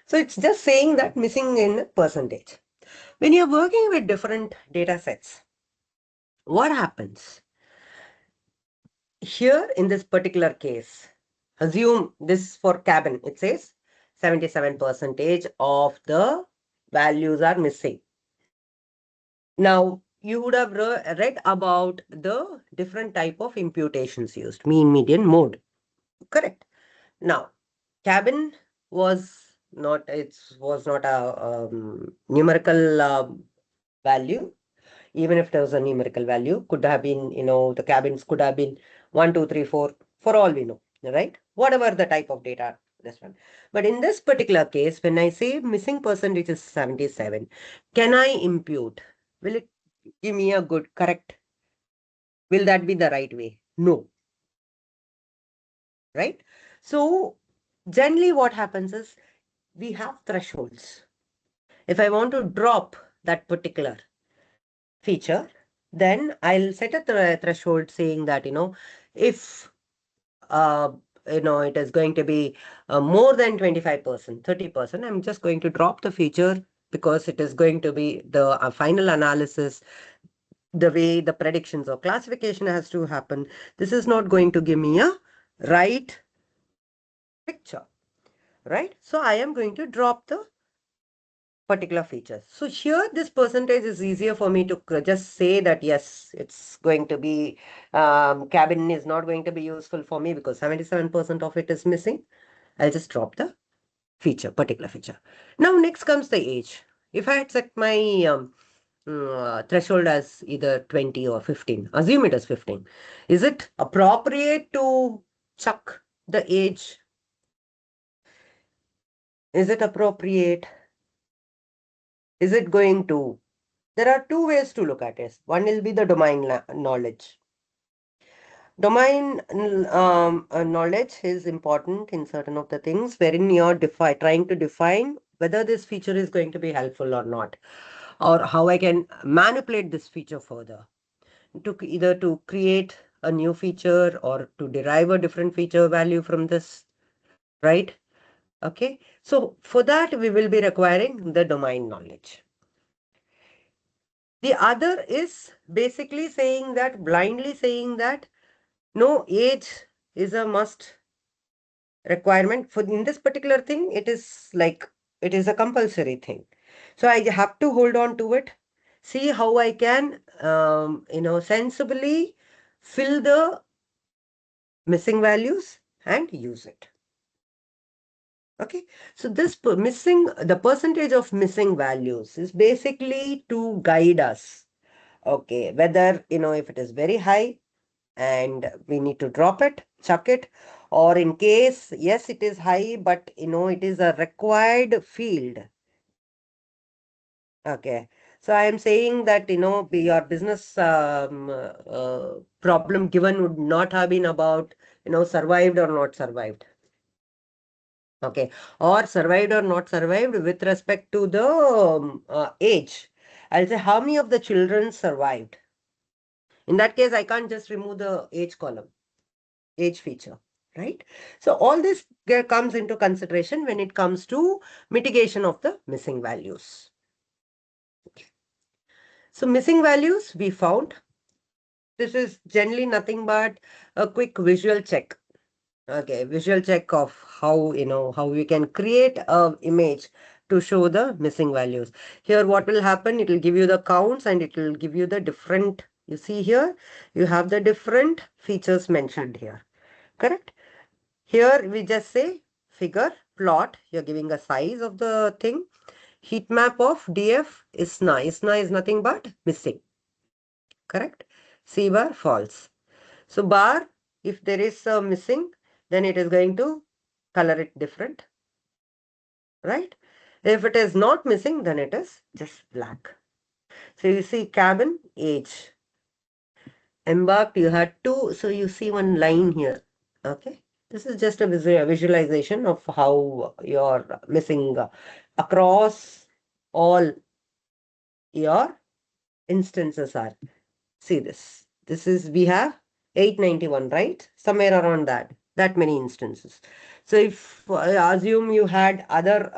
So it's just saying that missing in percentage. When you're working with different data sets, what happens? Here in this particular case, assume this for cabin, it says 77% of the values are missing. Now, you would have read about the different type of imputations used, mean, median, mode. Correct. Now, cabin was not, it was not a numerical value. Even if there was a numerical value, could have been, the cabins could have been 1, 2, 3, 4, for all we know, right? Whatever the type of data, this one. But in this particular case, when I say missing percentage is 77, can I impute? Will it give me a good, correct? Will that be the right way? No, right? So generally what happens is we have thresholds. If I want to drop that particular feature, then I'll set a threshold saying that, if, it is going to be more than 25%, 30%, I'm just going to drop the feature because it is going to be the final analysis, the way the predictions or classification has to happen. This is not going to give me a right picture, right? So I am going to drop the particular features. So here this percentage is easier for me to just say that yes, it's going to be, cabin is not going to be useful for me because 77% of it is missing. I'll just drop the particular feature. Now next comes the age. If I had set my threshold as either 20 or 15, assume it as 15. Is it appropriate to chuck the age? Is it appropriate? Is it going to? There are two ways to look at it. One will be the domain knowledge. Domain knowledge is important in certain of the things wherein you're trying to define whether this feature is going to be helpful or not, or how I can manipulate this feature further to either to create a new feature or to derive a different feature value from this, right? Okay. So for that, we will be requiring the domain knowledge. The other is basically saying that, blindly saying that, no, age is a must requirement. For in this particular thing, it is like, it is a compulsory thing. So I have to hold on to it, see how I can, sensibly fill the missing values and use it. Okay, so this the percentage of missing values is basically to guide us. Okay, whether, if it is very high and we need to drop it, chuck it, or in case, yes, it is high, but, it is a required field. Okay. So I am saying that, your business problem given would not have been about, survived or not survived. Okay. Or survived or not survived with respect to the age. I'll say how many of the children survived. In that case, I can't just remove the age column, age feature. right? So all this comes into consideration when it comes to mitigation of the missing values. Okay. So missing values we found. This is generally nothing but a quick visual check. Okay, visual check of how, how we can create a image to show the missing values. Here, what will happen? It will give you the counts and it will give you the different, you see here, you have the different features mentioned here, correct? Here, we just say figure, plot, you're giving a size of the thing. Heat map of DF ISNA. ISNA is nothing but missing, correct? C bar, false. So bar, if there is a missing, then it is going to color it different, right? If it is not missing, then it is just black. So you see cabin, age. Embarked, you had two, so you see one line here, okay? This is just a visualization of how you're missing across all your instances are. See this. This is, we have 891, right? Somewhere around that many instances. So if assume you had other,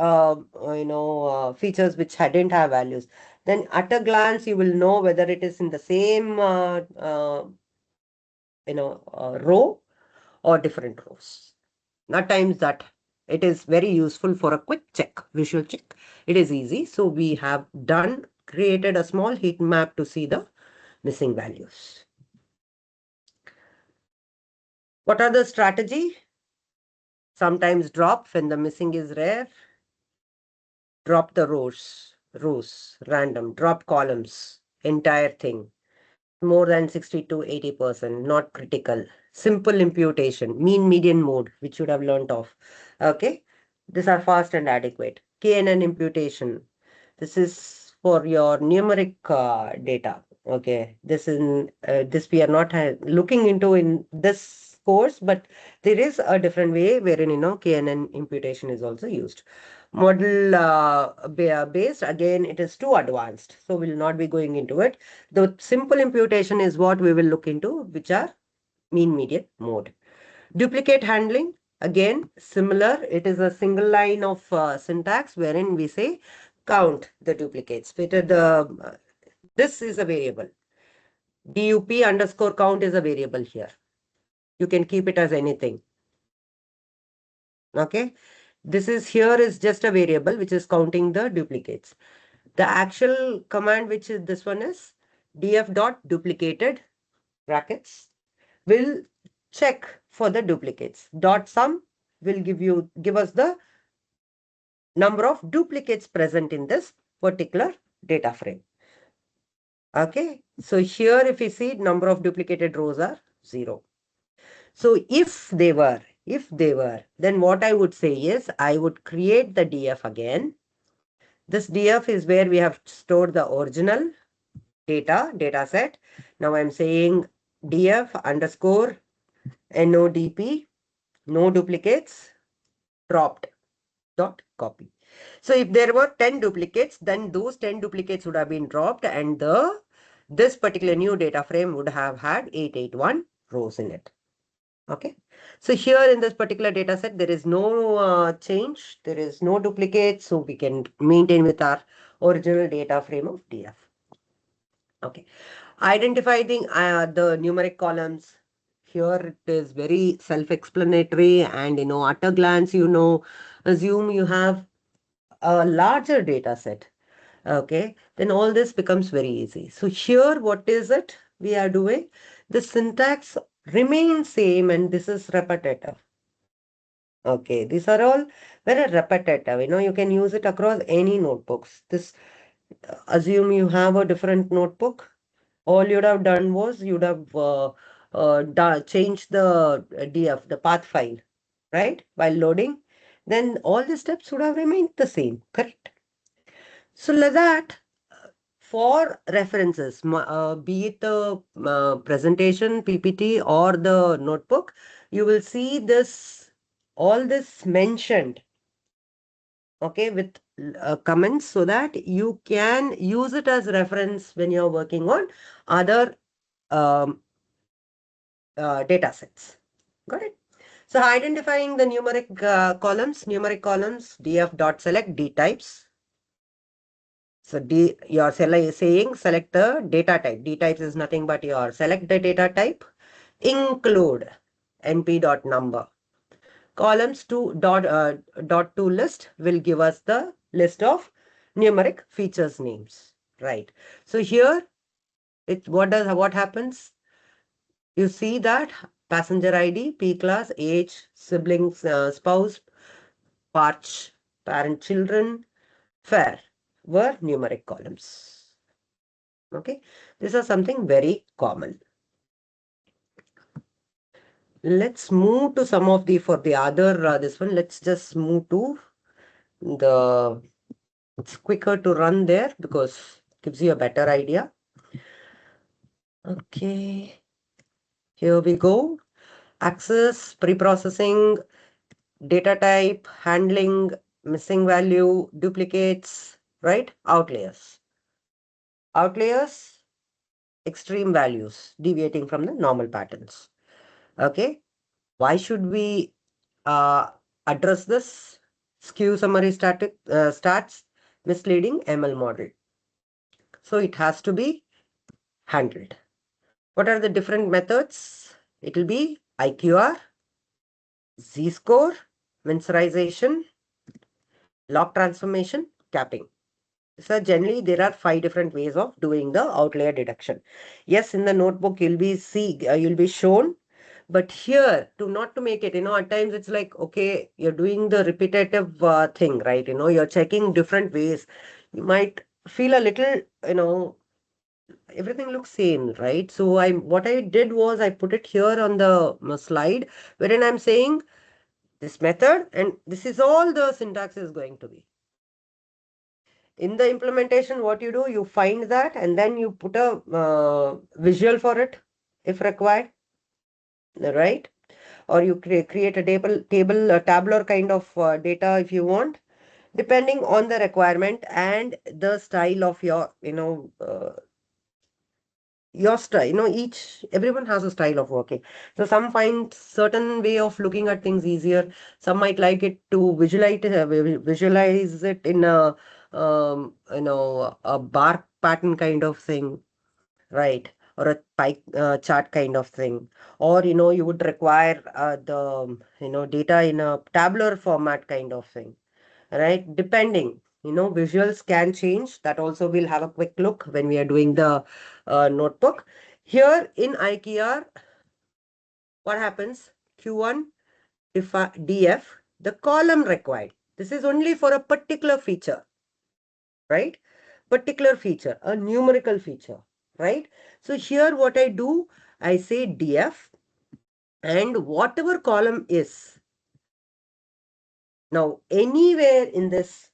features which didn't have values, then at a glance, you will know whether it is in the same, row or different rows. At times that it is very useful for a quick check, visual check. It is easy. So we have created a small heat map to see the missing values. What are the strategy? Sometimes drop when the missing is rare. Drop the rows, random. Drop columns, entire thing. More than 60 to 80%, not critical. Simple imputation, mean median mode, which you would have learnt of. Okay, these are fast and adequate. KNN imputation. This is for your numeric data. Okay, this we are not looking into in this course, but there is a different way wherein KNN imputation is also used. Model based, again, it is too advanced, so we'll not be going into it. The simple imputation is what we will look into, which are mean median mode. Duplicate handling, again, similar. It is a single line of syntax wherein we say count the duplicates. This is a variable. DUP underscore count is a variable here. You can keep it as anything. Okay. This is here is just a variable which is counting the duplicates. The actual command, which is this one, is df dot duplicated brackets will check for the duplicates. Dot sum will give us the number of duplicates present in this particular data frame. Okay, so here if you see number of duplicated rows are 0. So if they were, then what I would say is I would create the DF again. This DF is where we have stored the original data set. Now I'm saying DF underscore NODP, no duplicates, dropped dot copy. So if there were 10 duplicates, then those 10 duplicates would have been dropped and this particular new data frame would have had 881 rows in it. Okay. So here in this particular data set, there is no change. There is no duplicate. So we can maintain with our original data frame of DF. Okay. Identifying the numeric columns. Here it is very self-explanatory and, at a glance, assume you have a larger data set. Okay. Then all this becomes very easy. So here, what is it we are doing? The syntax remains same and this is repetitive. Okay. These are all very repetitive. You can use it across any notebooks. Assume you have a different notebook. All you'd have done was you'd have changed the DF, the path file, right? While loading, then all the steps would have remained the same, correct? So like that, for references, be it the presentation, PPT or the notebook, you will see all this mentioned, okay, with comments so that you can use it as reference when you're working on other data sets. Got it? So So identifying the numeric numeric columns, df.select d types. So your saying select the data type. D types is nothing but your select the data type, include np.number. Columns dot to list will give us the list of numeric features names. Right. So here what happens? You see that passenger ID, P class, age, siblings, spouse, parch, parent, children, fare were numeric columns. Okay, these are something very common. Let's move to some of the, for the other, this one, let's just move to the, it's quicker to run there because it gives you a better idea. Okay, here we go. Access, pre-processing, data type, handling, missing value, duplicates, right? Outliers. Outliers, extreme values deviating from the normal patterns. Okay, why should we address this? Skew summary stats, misleading ML model. So it has to be handled. What are the different methods? It will be IQR, Z-score, mensurization, log transformation, capping. So generally there are 5 different ways of doing the outlier deduction. Yes, in the notebook you'll be shown, but here not to make it, at times it's like, okay, you're doing the repetitive thing, right? You're checking different ways. You might feel a little, everything looks same, right? So what I did was I put it here on the slide wherein I'm saying this method and this is all the syntax is going to be. In the implementation, what you do, you find that and then you put a visual for it if required, right? Or you create a a tabular kind of data if you want, depending on the requirement and the style of your style. Everyone has a style of working. So some find certain way of looking at things easier. Some might like it to visualize it in a bar pattern kind of thing, right? Or a pie chart kind of thing. Or, you would require the, data in a tabular format kind of thing, right? Depending, visuals can change. That also we'll have a quick look when we are doing the notebook. Here in IKR, what happens? Q1 DF, the column required. This is only for a particular feature, right? Particular feature, a numerical feature, right? So here what I do, I say DF and whatever column is. Now, anywhere in this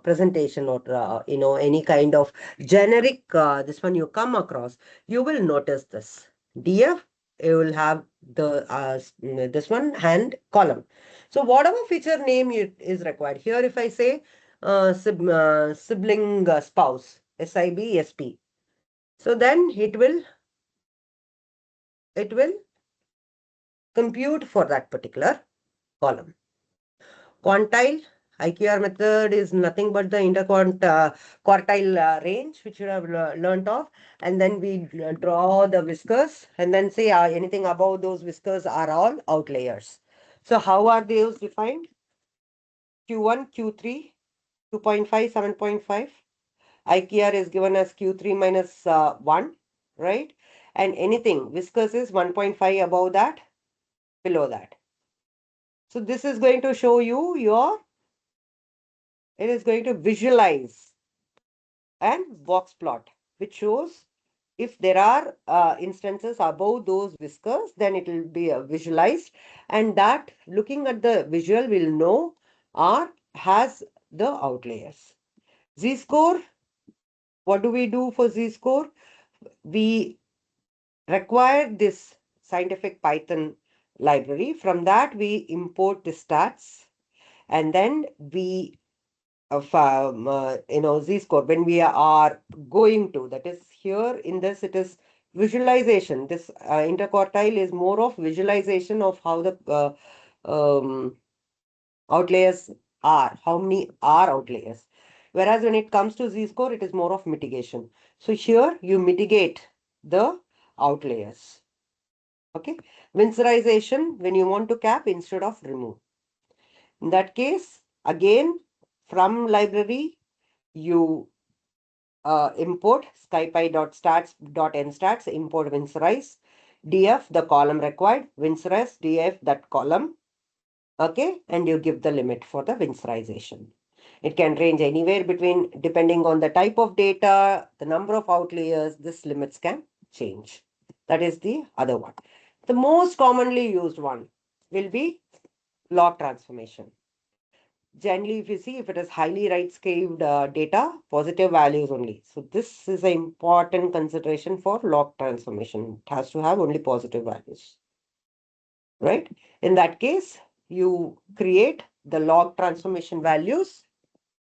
presentation or, any kind of generic, this one you come across, you will notice this. DF, you will have this one and column. So whatever feature name is required. Here, if I say sibling spouse, SIB, SP. So then it will compute for that particular column. Quantile, IQR method is nothing but the interquartile range, which you have learnt of. And then we draw the whiskers and then say anything above those whiskers are all outliers. So how are those defined? Q1, Q3, 2.5, 7.5. IQR is given as Q3 minus 1, right? And anything, whiskers is 1.5 above that, below that. So this is going to show you it is going to visualize and box plot, which shows if there are instances above those whiskers, then it will be visualized, and that looking at the visual will know or has the outliers. Z-score, what do we do for Z-score? We require this scientific Python library. From that, we import the stats and then we Z-score when we are going to, that is here in this, it is visualization. This interquartile is more of visualization of how the outliers are, how many are outliers. Whereas when it comes to z-score, it is more of mitigation. So here you mitigate the outliers. Okay. Winsorization, when you want to cap instead of remove. In that case, again, from library, you import scipy.stats.nstats, import winsorize, df, the column required, winsorize, df, that column. Okay. And you give the limit for the winsorization. It can range anywhere between, depending on the type of data, the number of outliers, this limits can change. That is the other one. The most commonly used one will be log transformation. Generally, if you see, if it is highly right-scaled data, positive values only. So this is an important consideration for log transformation. It has to have only positive values, right? In that case, you create the log transformation values,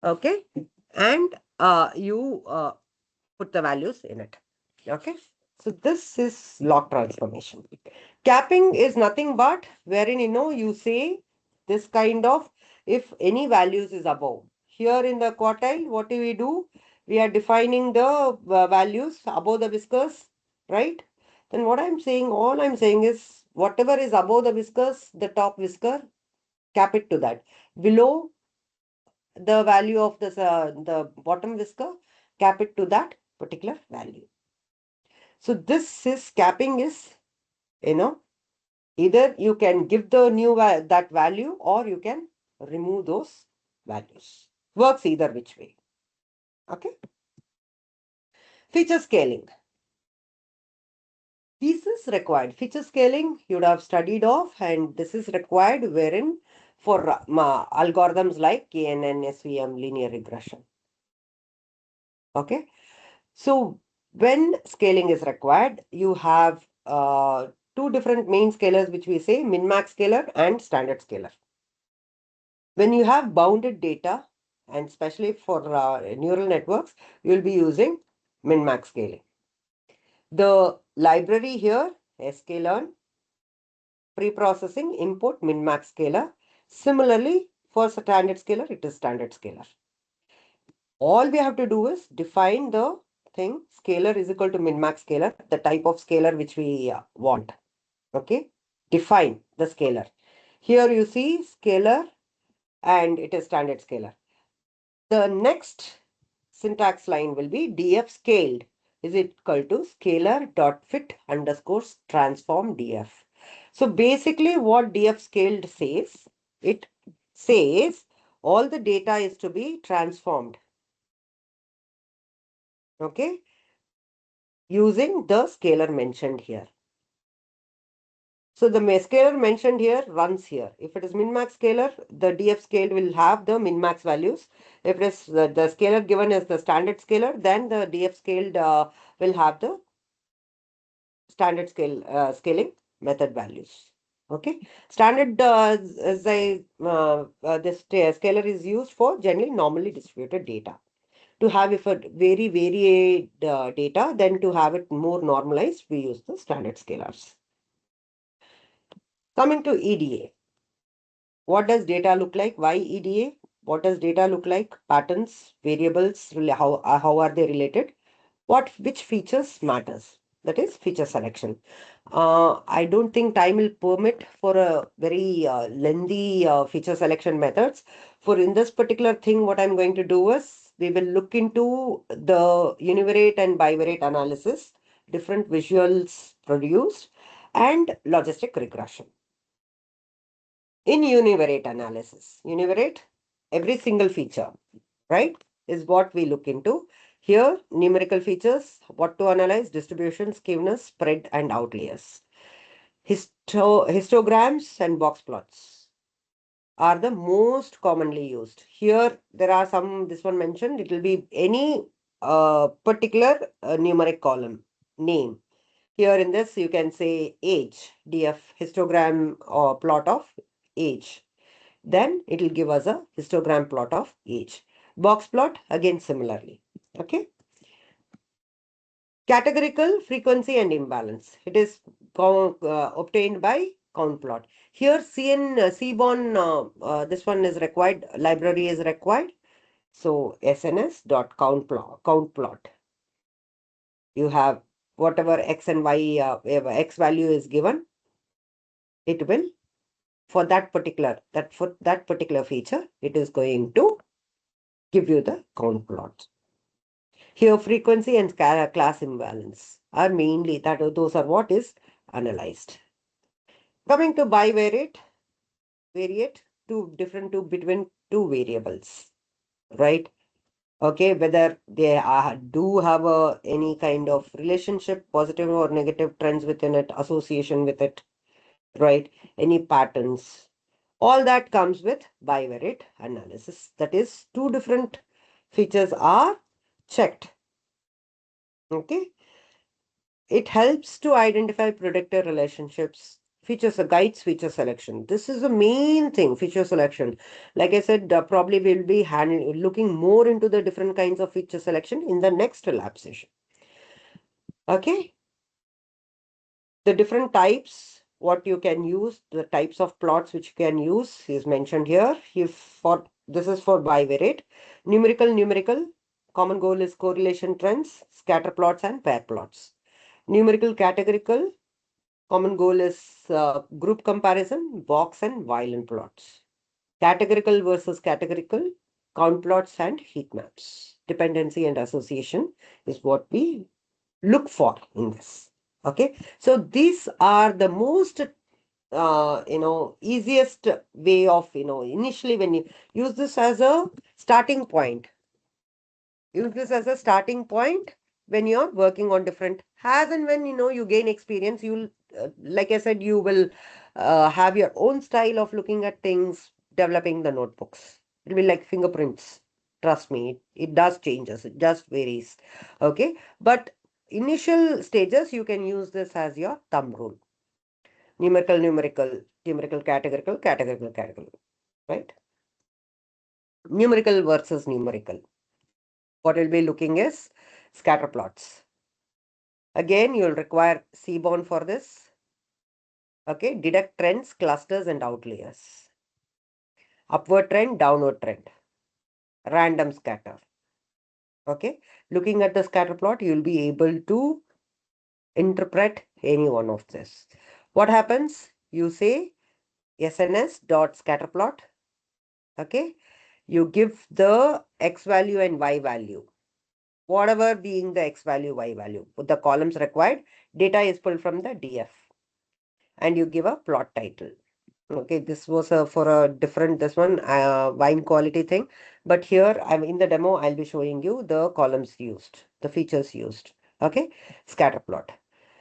okay, and you put the values in it, okay. So this is log transformation. Capping is nothing but wherein you say this kind of, if any values is above. Here in the quartile, what do we do? We are defining the values above the whiskers, right? Then what I'm saying, all I'm saying is whatever is above the whiskers, the top whisker, cap it to that. Below the value of the bottom whisker, cap it to that particular value. So this is capping is, either you can give the new that value or you can remove those values. Works either which way. Okay. Feature scaling. This is required. Feature scaling you would have studied of, and this is required wherein for algorithms like KNN, SVM, linear regression. Okay. So when scaling is required, you have two different main scalars, which we say min-max scalar and standard scalar. When you have bounded data, and especially for neural networks, you will be using min-max scaling. The library here, sklearn, pre-processing, import, min-max scalar. Similarly, for standard scalar, it is standard scalar. All we have to do is define the thing, scalar is equal to min-max scalar, the type of scalar which we want. Okay, define the scalar. Here you see scalar and it is standard scalar. The next syntax line will be df scaled is equal to scalar dot fit underscore transform df. So basically what df scaled says, it says all the data is to be transformed, okay, using the scalar mentioned here. So the scalar mentioned here runs here. If it is min-max scalar, the df scaled will have the min-max values. If it is the scalar given as the standard scalar, then the df scaled will have the standard scaling method values. Okay, standard this scalar is used for generally normally distributed data. To have if a very varied data, then to have it more normalized, we use the standard scalars. Coming to EDA. What does data look like? Why EDA? What does data look like? Patterns, variables, how are they related? Which features matters? That is feature selection. I don't think time will permit for a very lengthy feature selection methods. For in this particular thing, what I'm going to do is we will look into the univariate and bivariate analysis, different visuals produced, and logistic regression. In univariate analysis, every single feature, right, is what we look into. Here, numerical features, what to analyze, distribution, skewness, spread, and outliers. Histograms and box plots are the most commonly used. Here, there are some, this one mentioned, it will be any particular numeric column name. Here in this, you can say age, df histogram or plot of age. Then it will give us a histogram plot of age. Box plot, again similarly. Okay. Categorical frequency and imbalance. It is obtained by count plot. Here Seaborn, this one is required, library is required. So SNS dot count plot. You have whatever X and Y, X value is given, it will, for that particular feature, it is going to give you the count plot. Here frequency and class imbalance are mainly, those are what is analyzed. Coming to bivariate, variate, between two variables, right? Okay, whether they do have any kind of relationship, positive or negative trends within it, association with it, right? Any patterns, all that comes with bivariate analysis. That is, two different features are checked. Okay, it helps to identify predictor relationships. Features guides feature selection. This is the main thing, feature selection. Like I said, probably we'll be looking more into the different kinds of feature selection in the next lab session. Okay. The different types, what you can use, the types of plots which you can use is mentioned here. This is for bivariate. Numerical. Common goal is correlation trends, scatter plots, and pair plots. Numerical categorical. Common goal is group comparison, box and violin plots. Categorical versus categorical, count plots and heat maps. Dependency and association is what we look for in this. Okay, so these are the most easiest way of, initially when you use this as a starting point. Use this as a starting point when you're working on different, as and when you gain experience, you'll like I said, you will have your own style of looking at things, developing the notebooks. It'll be like fingerprints. Trust me, it does changes, it just varies. Okay, but initial stages you can use this as your thumb rule. Numerical, categorical, right? Numerical versus numerical. What we'll be looking is scatter plots. Again, you'll require Seaborn for this. Okay, detect trends, clusters, and outliers. Upward trend, downward trend. Random scatter. Okay, looking at the scatter plot, you'll be able to interpret any one of this. What happens? You say SNS dot scatter plot. Okay, you give the X value and Y value. Whatever being the X value, Y value. With the columns required, data is pulled from the DF. And you give a plot title. Okay, this was for a different, this one, wine quality thing. But here, I'm in the demo, I'll be showing you the columns used, the features used. Okay, scatter plot.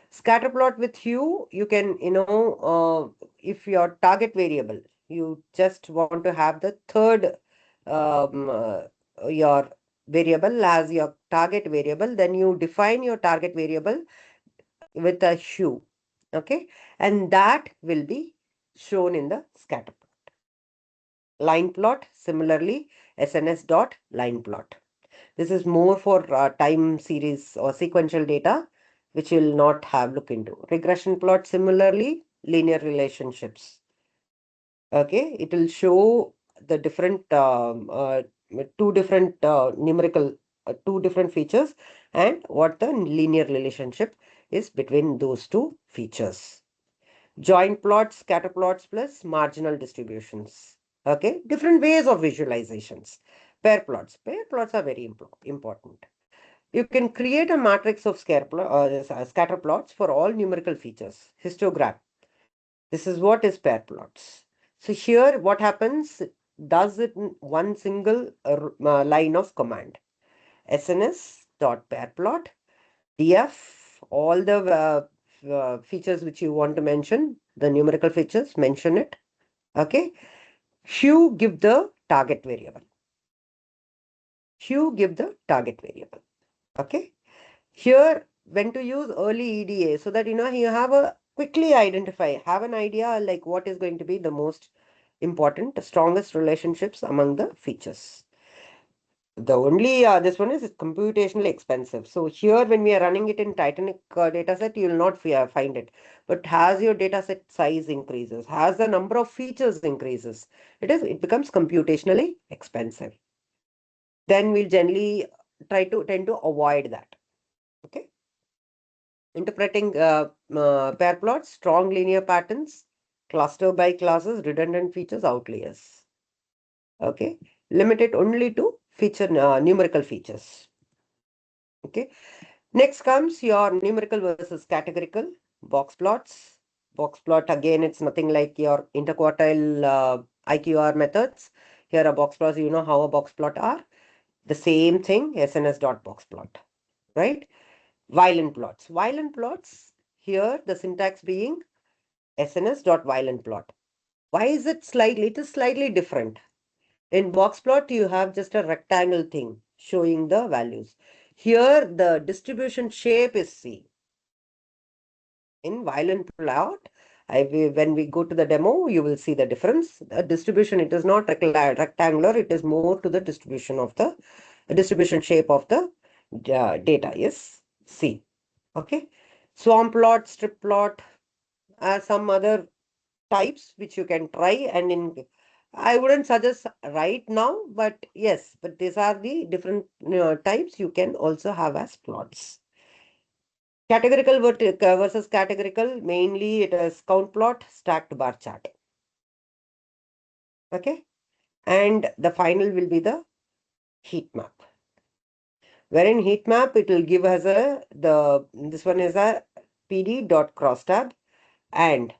Scatter plot with hue, you can, if your target variable, you just want to have the third, your variable as your target variable, then you define your target variable with a hue. Okay, and that will be shown in the scatter plot. Line plot, similarly, SNS dot line plot. This is more for time series or sequential data, which will not have look into. Regression plot, similarly, linear relationships. Okay, it will show the different two different numerical two different features and what the linear relationship is between those two features. Joint plots, scatter plots plus marginal distributions. Okay, different ways of visualizations. Pair plots. Pair plots are very important. You can create a matrix of scatter plots for all numerical features. Histogram. This is what is pair plots. So here what happens, does it in one single line of command. SNS dot pair plot, DF, all the features which you want to mention, the numerical features, mention it. Okay. Hue, give the target variable. Hue, give the target variable. Okay. Here, when to use early EDA so that you have a quickly identify, have an idea like what is going to be the most important, the strongest relationships among the features. The only this one is computationally expensive. So here when we are running it in Titanic dataset, you will not find it. But as your dataset size increases, as the number of features increases, it becomes computationally expensive. Then we'll generally tend to avoid that. Okay. Interpreting pair plots, strong linear patterns, cluster by classes, redundant features, outliers. Okay. Limit it only to numerical features. Okay. Next comes your numerical versus categorical box plots. Box plot, again, it's nothing like your interquartile IQR methods. Here a box plot, you know how a box plot are. The same thing, SNS dot box plot, right? Violin plots. Violin plots, here the syntax being SNS dot violin plot. Why is it slightly? It is slightly different. In box plot, you have just a rectangle thing showing the values. Here, the distribution shape is C. In violin plot, when we go to the demo, you will see the difference. The distribution, it is not rectangular, it is more to the distribution of the distribution shape of the data is C. Okay. Swarm plot, strip plot, some other types which you can try, and I wouldn't suggest right now, but yes, but these are the different types you can also have as plots. Categorical versus categorical, mainly it is count plot, stacked bar chart. Okay. And the final will be the heat map. Wherein heat map, it will give us this one is a PD dot crosstab, and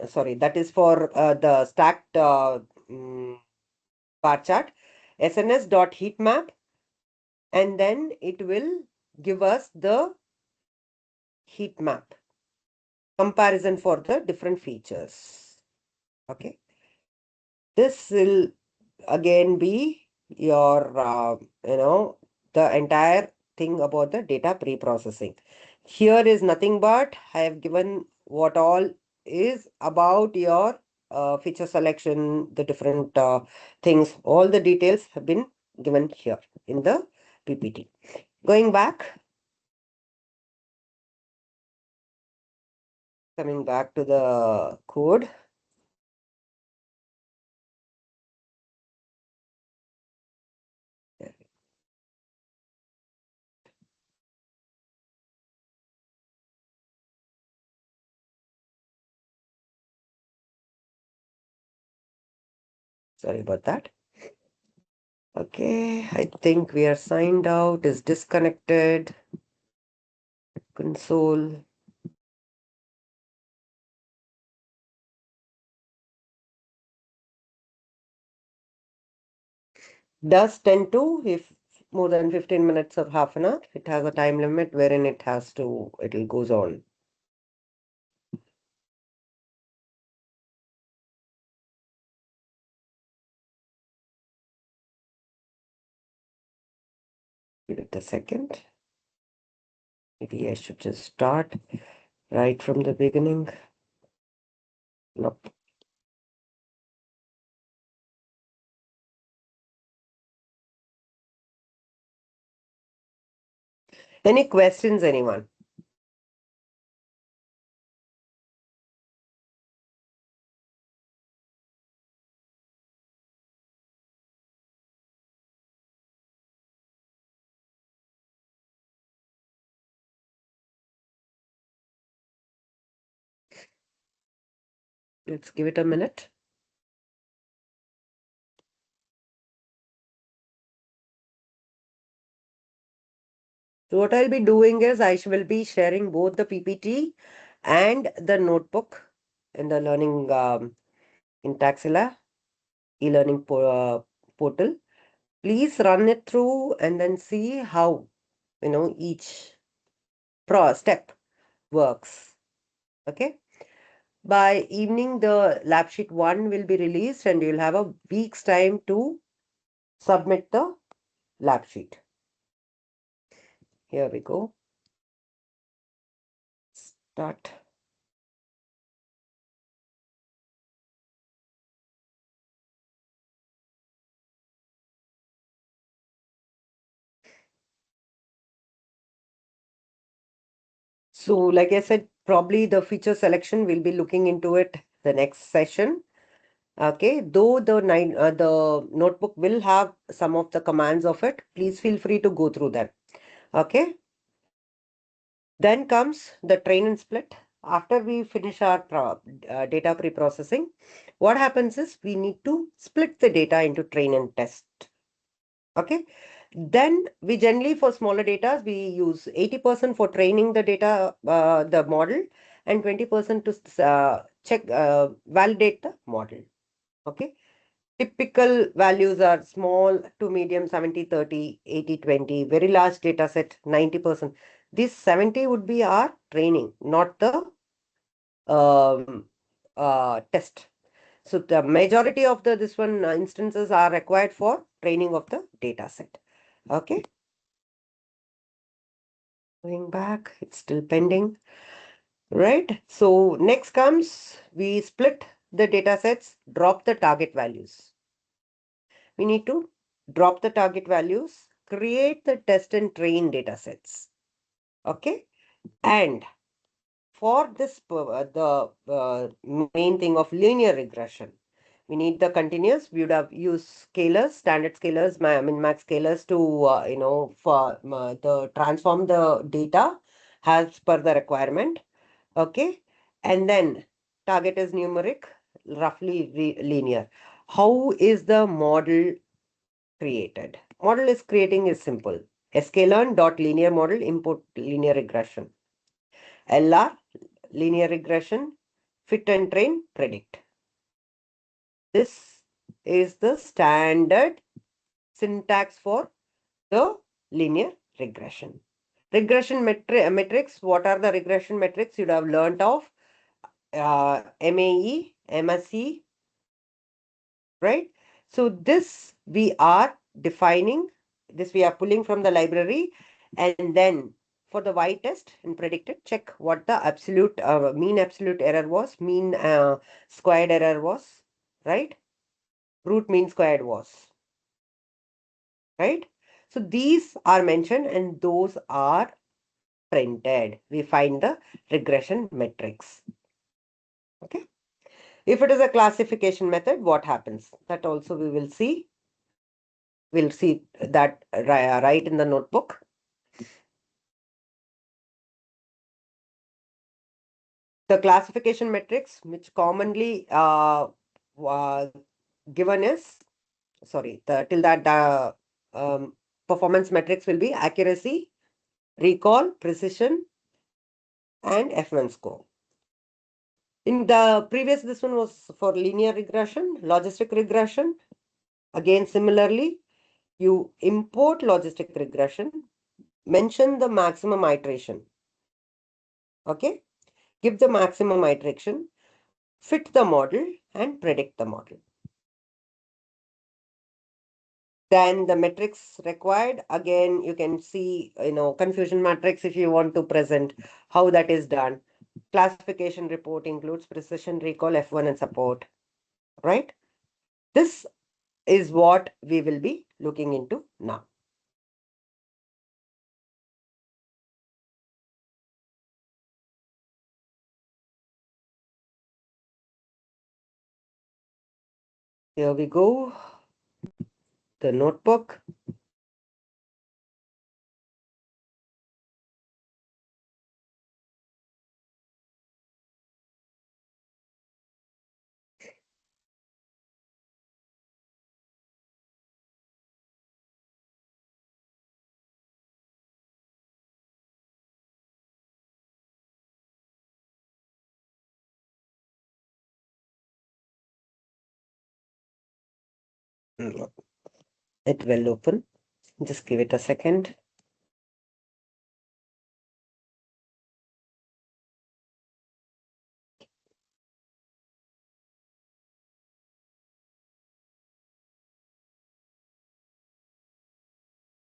sorry, that is for the stacked bar chart, SNS dot heat map, and then it will give us the heat map comparison for the different features. Okay. This will again be your, the entire thing about the data pre-processing. Here is nothing but I have given what all is about your feature selection, the different things, all the details have been given here in the PPT. Going back, coming back to the code. Sorry about that. Okay, I think we are signed out, is disconnected. Console. Does tend to, if more than 15 minutes or half an hour, it has a time limit wherein it goes on. Give it a second. Maybe I should just start right from the beginning. Nope. Any questions, anyone? Let's give it a minute. So what I'll be doing is I will be sharing both the PPT and the notebook in the learning in Taxila e-learning portal. Please run it through and then see how each step works. Okay. By evening, the lab sheet 1 will be released and you'll have a week's time to submit the lab sheet. Here we go. Start. So like I said, probably the feature selection, we'll be looking into it the next session. Okay, though the notebook will have some of the commands of it, please feel free to go through them. Okay. Then comes the train and split. After we finish our data pre-processing, what happens is we need to split the data into train and test. Okay. Then we generally, for smaller data, we use 80% for training the data, the model, and 20% to validate the model. Okay. Typical values are small to medium 70-30, 80-20, very large data set 90%. This 70 would be our training, not the um, test. So the majority of the this one instances are required for training of the data set. Okay. Going back, it's still pending. Right. So next comes, we split the data sets, drop the target values. We need to drop the target values, create the test and train data sets. Okay. And for this, the main thing of linear regression, we need the continuous. We would have used scalars, standard scalars, min-max scalars to, for the transform the data as per the requirement. Okay. And then target is numeric, roughly linear. How is the model created? Model is creating is simple. sklearn dot linear model input linear regression. LR linear regression, fit and train, predict. This is the standard syntax for the linear regression. Regression metrics, what are the regression metrics you'd have learned of? MAE, MSE, right? So this we are defining, this we are pulling from the library, and then for the Y test and predicted, check what the absolute mean absolute error was, mean squared error was, right? Root mean squared was, right? So these are mentioned and those are printed. We find the regression metrics. Okay. If it is a classification method, what happens? That also we will see. We'll see that right in the notebook. The classification metrics, which commonly uh, given is, sorry, till that performance metrics will be accuracy, recall, precision, and F1 score. In the previous, this one was for linear regression, logistic regression. Again, similarly, you import logistic regression, mention the maximum iteration. Okay. Give the maximum iteration, fit the model, and predict the model. Then the metrics required, again, you can see, confusion matrix if you want to present how that is done. Classification report includes precision, recall, F1 and support, right? This is what we will be looking into now. Here we go. The notebook. It will open. Just give it a second.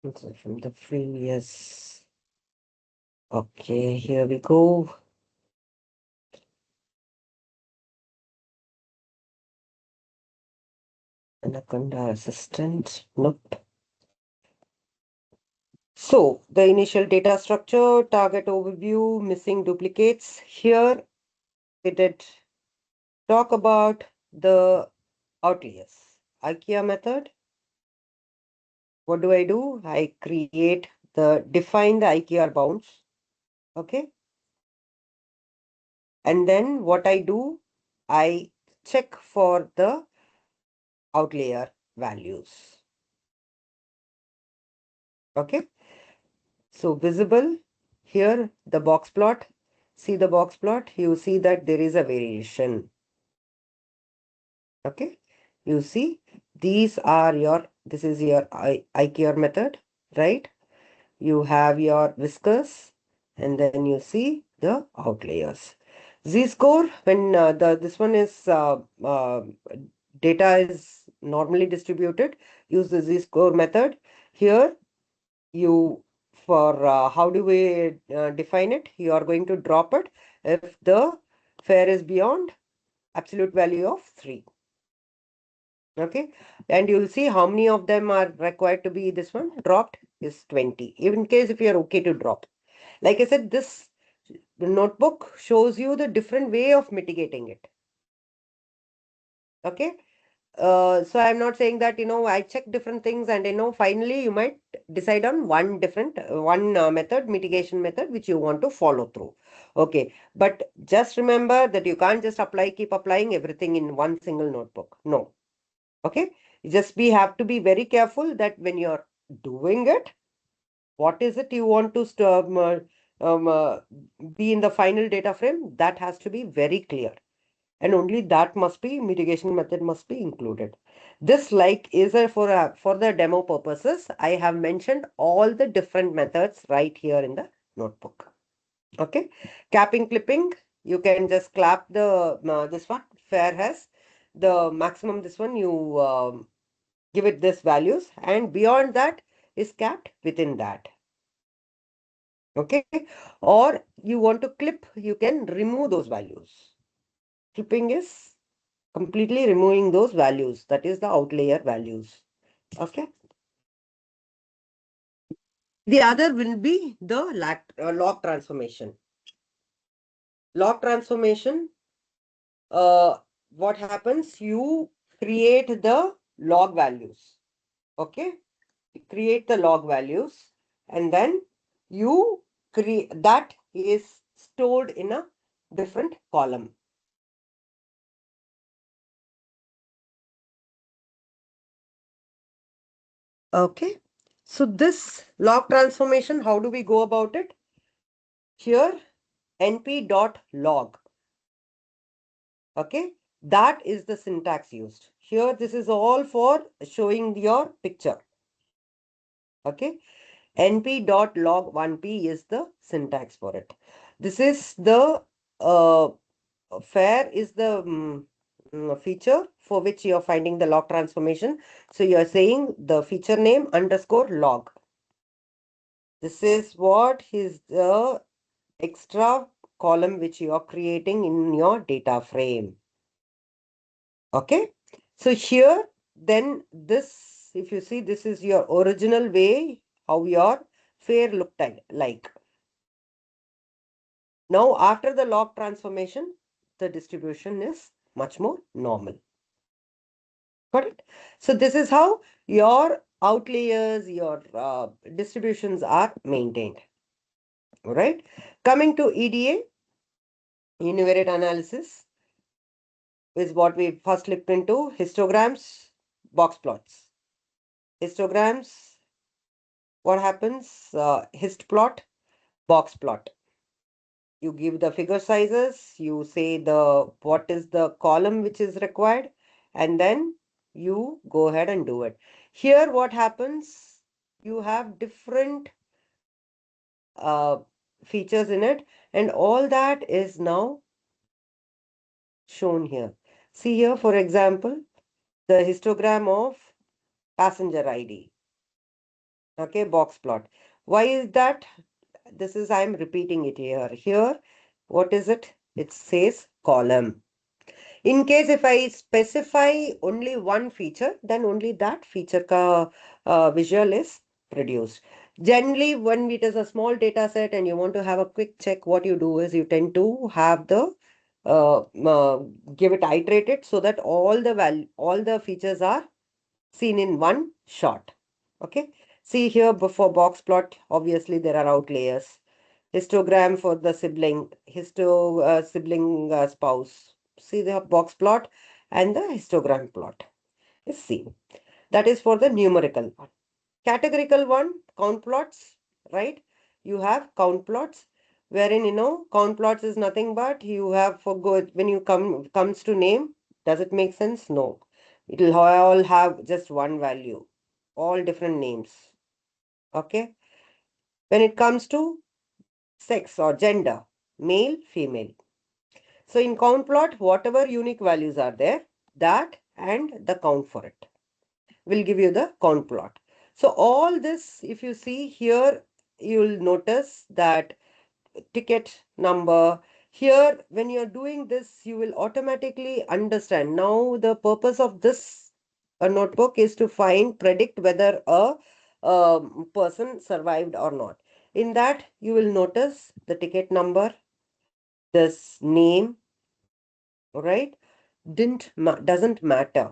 So from the previous. Okay, here we go. Anaconda assistant. Nope. So the initial data structure, target overview, missing duplicates. Here we did talk about the outliers. IKEA method. What do? I define the IKEA bounds. Okay. And then what I do, I check for the outlier values. Okay. So visible here, the box plot. See the box plot, you see that there is a variation. Okay. You see, this is your IKEA method, right? You have your whiskers, and then you see the outliers. Z-score, when this one is data is normally distributed, use the Z-score method. Here, you for how do we define it? You are going to drop it if the fare is beyond absolute value of 3. Okay, and you'll see how many of them are required to be this one dropped is 20. Even in case if you are okay to drop. Like I said, this notebook shows you the different way of mitigating it. Okay. So I'm not saying that, I check different things and, finally you might decide on one method, mitigation method, which you want to follow through. Okay. But just remember that you can't just keep applying everything in one single notebook. No. Okay. Have to be very careful that when you're doing it, what is it you want to be in the final data frame? That has to be very clear. And only that mitigation method must be included. This is for the demo purposes. I have mentioned all the different methods right here in the notebook. Okay. Capping clipping, you can just clap the this one. Fair has the maximum. This one you give it this values, and beyond that is capped within that. Okay. Or you want to clip, you can remove those values. Clipping is completely removing those values. That is the outlier values. Okay. The other will be the log transformation. Log transformation, what happens? You create the log values. Okay. You create the log values, and then you create that is stored in a different column. Okay. So this log transformation, how do we go about it? Here, np.log. Okay. That is the syntax used. Here, this is all for showing your picture. Okay. np.log1p is the syntax for it. This is the fare is the feature for which you are finding the log transformation. So you are saying the feature name underscore log. This is what is the extra column which you are creating in your data frame. Okay. So here, then this, if you see, this is your original way how your fare looked like. Now, after the log transformation, the distribution is much more normal. Got it? So this is how your outliers, your distributions are maintained. All right. Coming to EDA, univariate analysis, is what we first looked into. Histograms, box plots. Histograms, what happens? Hist plot, box plot. You give the figure sizes, you say what is the column which is required, and then you go ahead and do it. Here, what happens? You have different features in it, and all that is now shown here. See here, for example, the histogram of passenger ID. Okay, box plot. Why is that? This is, I'm repeating it here. Here, what is it? It says column. In case if I specify only one feature, then only that feature visual is produced. Generally, when it is a small data set and you want to have a quick check, what you do is you tend to have the uh, uh, give it iterated so that all the features are seen in one shot. Okay. See here before box plot, obviously there are outliers. Histogram for the sibling spouse. See the box plot and the histogram plot is seen. That is for the numerical one. Categorical one, count plots, right? You have count plots wherein, count plots is nothing but you have for good when you comes to name. Does it make sense? No. It will all have just one value, all different names. Okay. When it comes to sex or gender, male, female. So in count plot, whatever unique values are there, that and the count for it will give you the count plot. So all this, if you see here, you'll notice that ticket number. Here, when you're doing this, you will automatically understand. Now, the purpose of this notebook is to predict whether a person survived or not. In that, you will notice the ticket number, this name, right? Doesn't matter.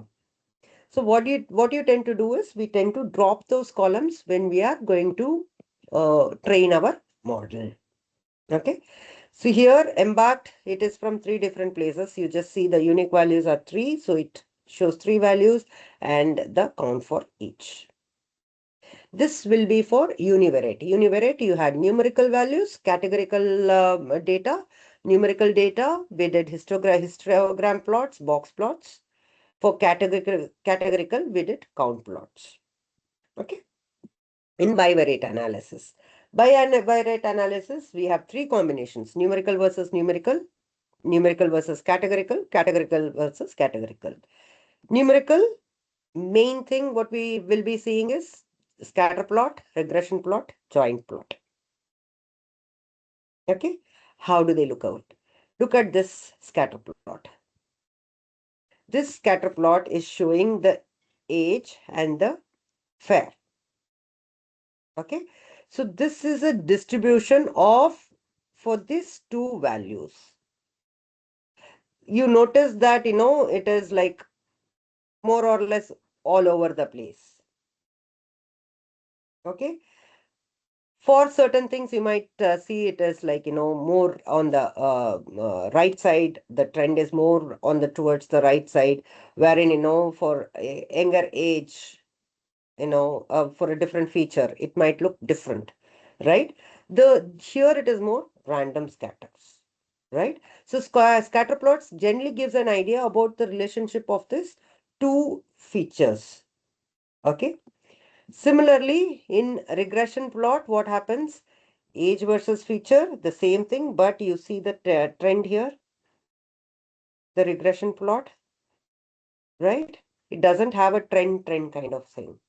So what you tend to do is we tend to drop those columns when we are going to train our model. Okay. So here embarked, it is from three different places. You just see the unique values are three. So it shows three values and the count for each. This will be for univariate. Univariate, you had numerical values, categorical data, numerical data. We did histogram plots, box plots. For categorical, we did count plots. Okay. In bivariate analysis. Bivariate analysis, we have three combinations: numerical versus numerical, numerical versus categorical, categorical versus categorical. Numerical, main thing what we will be seeing is scatter plot, regression plot, joint plot. Okay. How do they look out? Look at this scatter plot. This scatter plot is showing the age and the fair. Okay. So this is a distribution of for these two values. You notice that, it is like more or less all over the place. Okay. For certain things, you might see it as like, more on the right side. The trend is more on the towards the right side, wherein, for a younger age, for a different feature, it might look different, right? Here it is more random scatters, right? So scatter plots generally gives an idea about the relationship of these two features. Okay. Similarly, in regression plot, what happens? Age versus feature, the same thing, but you see the trend here, the regression plot, right? It doesn't have a trend kind of thing,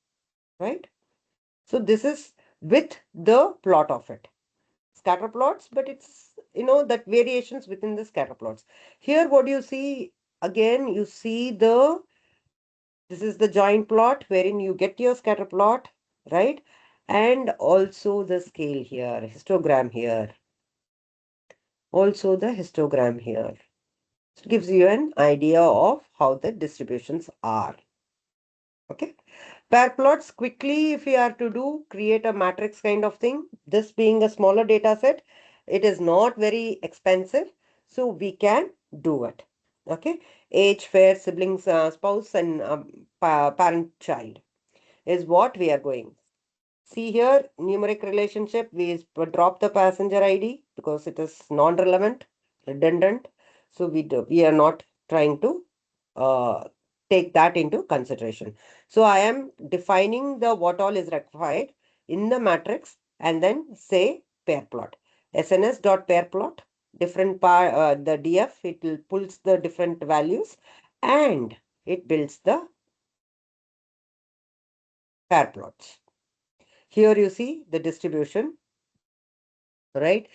right? So this is with the plot of it. Scatter plots, but it's, that variations within the scatter plots. Here, what you see, again, you see this is the joint plot wherein you get your scatter plot, right? And also the scale here, histogram here. Also the histogram here. It gives you an idea of how the distributions are. Okay. Pair plots, quickly, if we are to create a matrix kind of thing, this being a smaller data set, it is not very expensive. So we can do it. Okay. Age, fair, siblings, spouse, and parent, child is what we are going. See here, numeric relationship, we drop the passenger ID because it is non-relevant, redundant. So we are not trying to uh, take that into consideration. So I am defining the what all is required in the matrix and then say pair plot. SNS dot pair plot, different the DF, it will pulls the different values and it builds the pair plots. Here you see the distribution, right?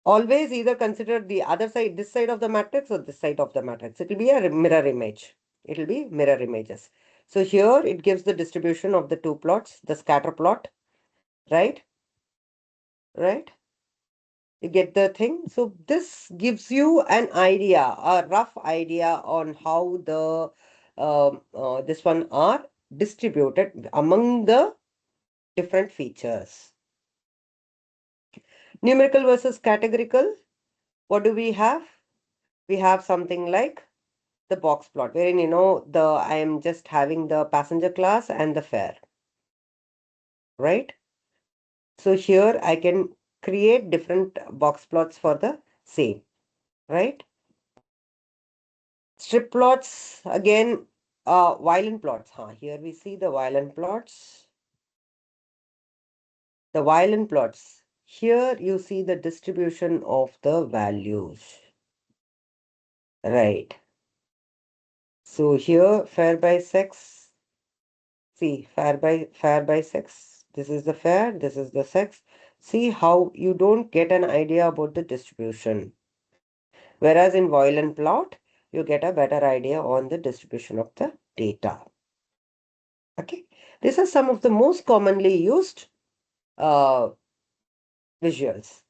Always either consider the other side, this side of the matrix or this side of the matrix. It will be a mirror image. It will be mirror images. So here it gives the distribution of the two plots, the scatter plot right? Right? You get the thing? So this gives you an idea, a rough idea on how the this one are distributed among the different features. Numerical versus categorical. What do we have? We have something like the box plot, wherein I am just having the passenger class and the fare, right? So here I can create different box plots for the same, right? Strip plots, again, violin plots. Here we see the violin plots. The violin plots. Here you see the distribution of the values. Right. So here fare by sex. See, fare by sex. This is the fare, this is the sex. See how you don't get an idea about the distribution. Whereas in violin plot, you get a better idea on the distribution of the data. Okay. These are some of the most commonly used uh, visuals.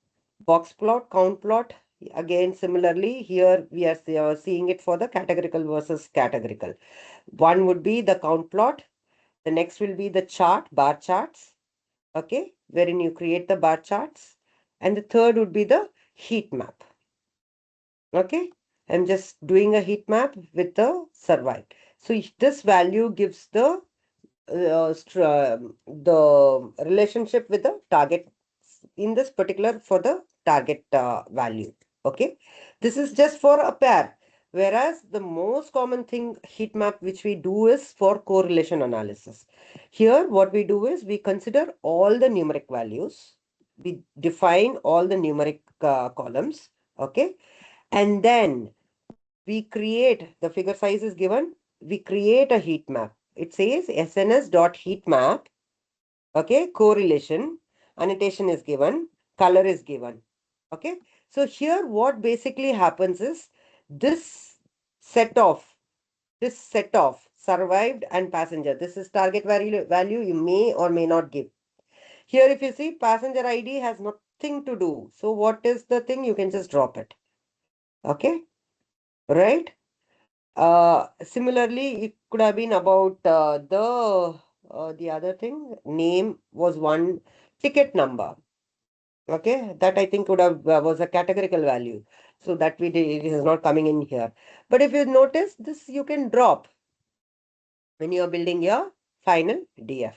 Box plot, count plot. Again, similarly, here we are seeing it for the categorical versus categorical. One would be the count plot. The next will be the chart, bar charts. Okay, wherein you create the bar charts. And the third would be the heat map. Okay, I'm just doing a heat map with the survive. So this value gives the relationship with the target in this particular for the target value. Okay, this is just for a pair, whereas the most common thing heat map which we do is for correlation analysis. Here what we do is we consider all the numeric values, we define all the numeric columns. Okay, and then we create, the figure size is given, we create a heat map. It says SNS dot heat map. Okay, correlation, annotation is given, color is given. Okay, so here what basically happens is this set of survived and passenger. This is target value you may or may not give. Here if you see passenger ID has nothing to do. So what is the thing? You can just drop it. Okay, right? Similarly, it could have been about the other thing. Name was one, ticket number. Okay, that I think would have was a categorical value. So that we did, it is not coming in here. But if you notice this, you can drop when you are building your final DF.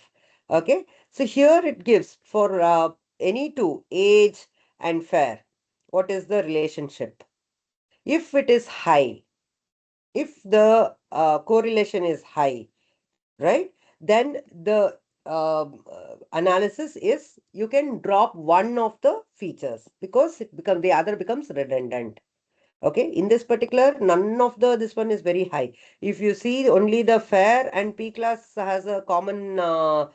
Okay, so here it gives for any two, age and fare. What is the relationship? If it is high, if the correlation is high, right, then the analysis is you can drop one of the features because the other becomes redundant. Okay, in this particular, none of this one is very high. If you see only the fare and P class has a common, a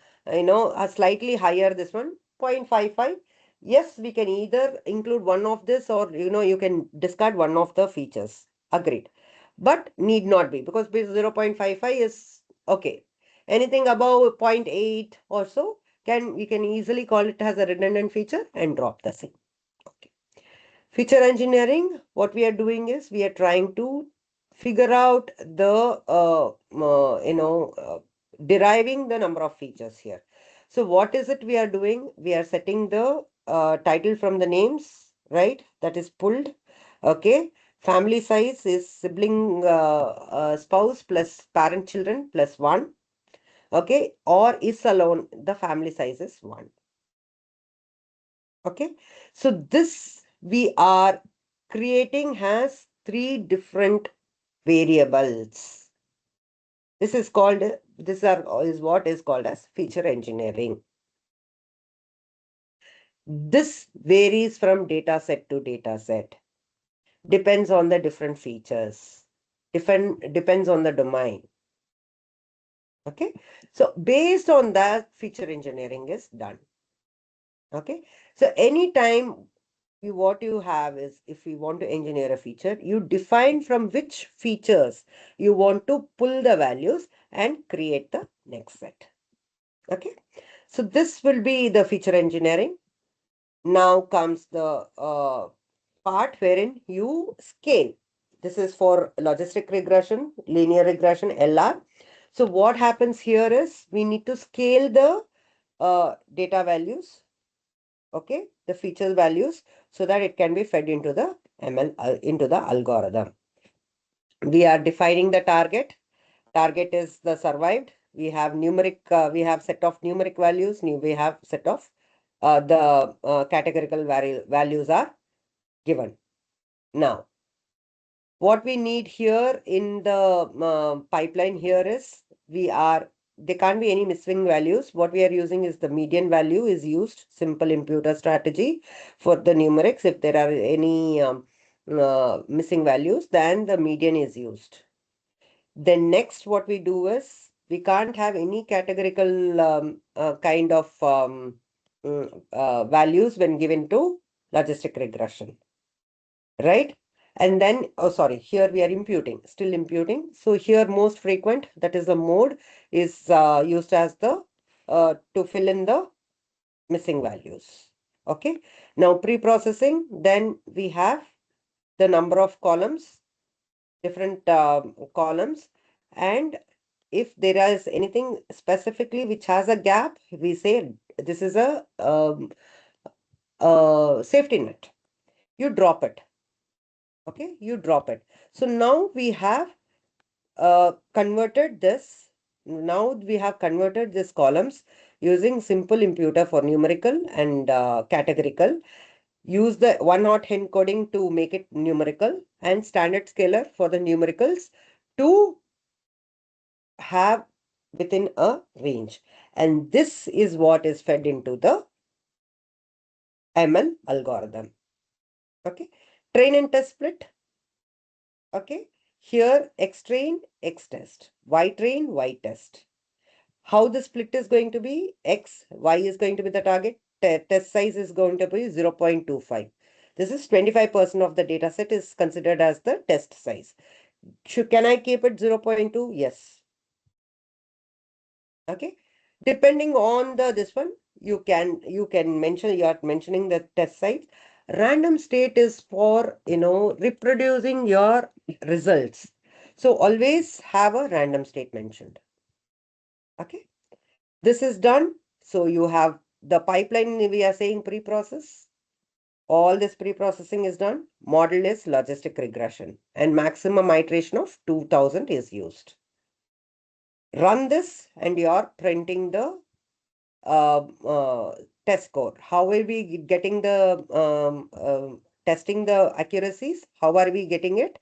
slightly higher this one, 0.55. Yes, we can either include one of this or, you can discard one of the features. Agreed. But need not be because 0.55 is okay. Anything above 0.8 or so, we can easily call it as a redundant feature and drop the same. Okay. Feature engineering, what we are doing is we are trying to figure out deriving the number of features here. So what is it we are doing? We are setting the title from the names, right? That is pulled. Okay. Family size is sibling spouse plus parent children plus 1. Okay. Or is alone, the family size is 1. Okay, so this we are creating has 3 different variables. This is called, is what is called as feature engineering. This varies from data set to data set, depends on the different features, depends on the domain. Okay, so based on that, feature engineering is done. Okay, so anytime what you have is, if you want to engineer a feature, you define from which features you want to pull the values and create the next set. Okay, So this will be the feature engineering. Now comes the part wherein you scale. This is for logistic regression, linear regression, LR. So what happens here is we need to scale the data values, okay, the feature values, so that it can be fed into the ML, into the algorithm. We are defining the target. Target is the survived. We have numeric, we have set of numeric values. We have set of the categorical values are given. Now, what we need here in the pipeline here is there can't be any missing values. What we are using is the median value is used, simple imputer strategy for the numerics. If there are any missing values, then the median is used. Then next what we do is we can't have any categorical kind of values when given to logistic regression, right? And then, oh, sorry, here we are imputing, still imputing. So here most frequent, that is the mode, is used as the to fill in the missing values. Okay. Now pre-processing, then we have the number of columns, different columns, and if there is anything specifically which has a gap, we say this is a safety net. You drop it. Okay, you drop it. So now we have converted this. Now we have converted these columns using simple imputer for numerical and categorical. Use the one-hot encoding to make it numerical and standard scaler for the numericals to have within a range. And this is what is fed into the ML algorithm. Okay. Train and test split. Okay. Here X train, X test. Y train, Y test. How the split is going to be? X, Y is going to be the target. Test size is going to be 0.25. This is 25% of the data set is considered as the test size. Can I keep it 0.2? Yes. Okay. Depending on this one, you can mention, you are mentioning the test size. Random state is for, reproducing your results. So always have a random state mentioned. Okay. This is done. So you have the pipeline, we are saying pre-process. All this pre-processing is done. Model is logistic regression and maximum iteration of 2000 is used. Run this and you are printing the uh, uh, test score. How are we getting the testing the accuracies? How are we getting it?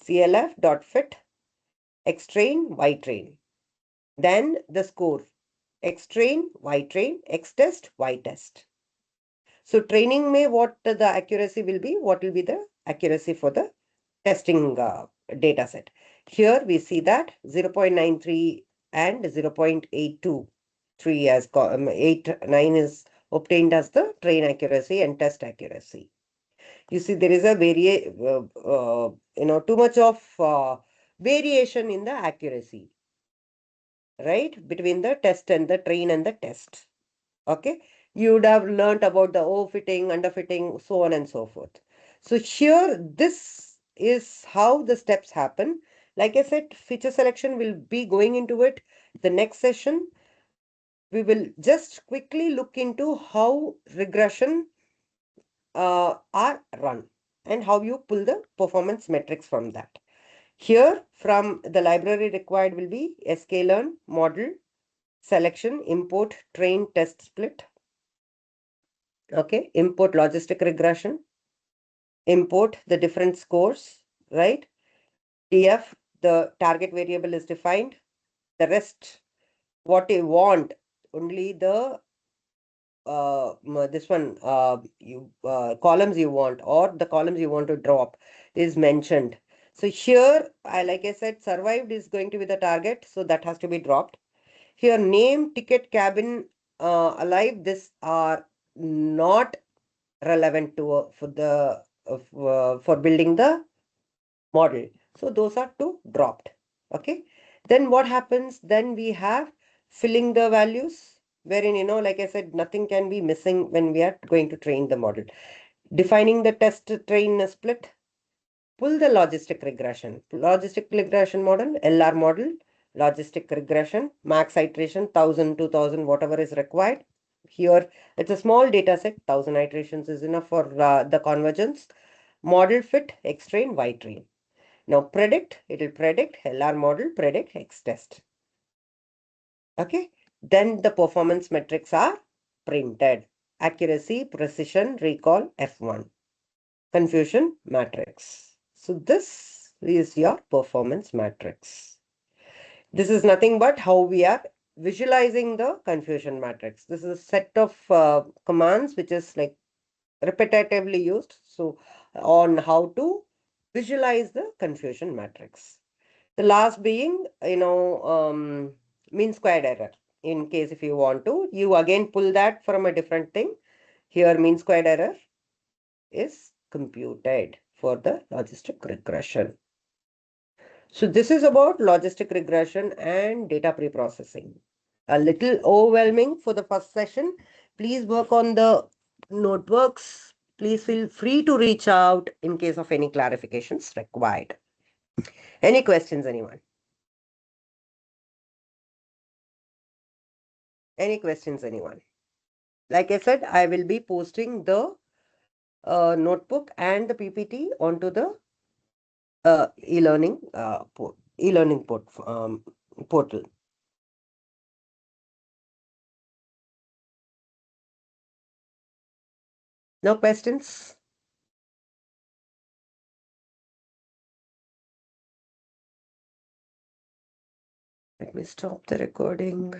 CLF.fit, X-train, Y-train. Then the score, X-train, Y-train, X-test, Y-test. So training may what the accuracy will be, what will be the accuracy for the testing data set. Here we see that 0.93 and 0.823 as 89 is obtained as the train accuracy and test accuracy. You see there is a too much of variation in the accuracy, right? Between the test and the train and the test. Okay, you would have learnt about the overfitting, underfitting, so on and so forth. So here, this is how the steps happen. Like I said, feature selection will be going into it. The next session, we will just quickly look into how regression are run and how you pull the performance metrics from that. Here, from the library required will be sklearn, model, selection, import, train, test split. Okay, import logistic regression, import the different scores, right? TF, the target variable is defined. The rest, what you want, only the this one you columns you want or the columns you want to drop is mentioned. So here, like I said, survived is going to be the target, so that has to be dropped. Here, name, ticket, cabin, alive, this are not relevant to for building the model. So those are two dropped. Okay. Then what happens? Then we have filling the values. wherein, like I said, nothing can be missing when we are going to train the model. Defining the test train split, pull the logistic regression. Logistic regression model, LR model, logistic regression, max iteration, 1000, 2000, whatever is required. Here, it's a small data set, 1000 iterations is enough for the convergence. Model fit, X train, Y train. Now predict, it will predict, LR model, predict, X test. Okay. Then the performance metrics are printed. Accuracy, precision, recall, F1. Confusion matrix. So this is your performance matrix. This is nothing but how we are visualizing the confusion matrix. This is a set of commands which is like repetitively used. So on how to visualize the confusion matrix. The last being, mean squared error. In case if you want to, you again pull that from a different thing. Here mean squared error is computed for the logistic regression. So this is about logistic regression and data preprocessing. A little overwhelming for the first session. Please work on the notebooks. Please feel free to reach out in case of any clarifications required. Any questions, anyone? Any questions, anyone? Like I said, I will be posting the notebook and the PPT onto the e-learning portal. No questions? Let me stop the recording.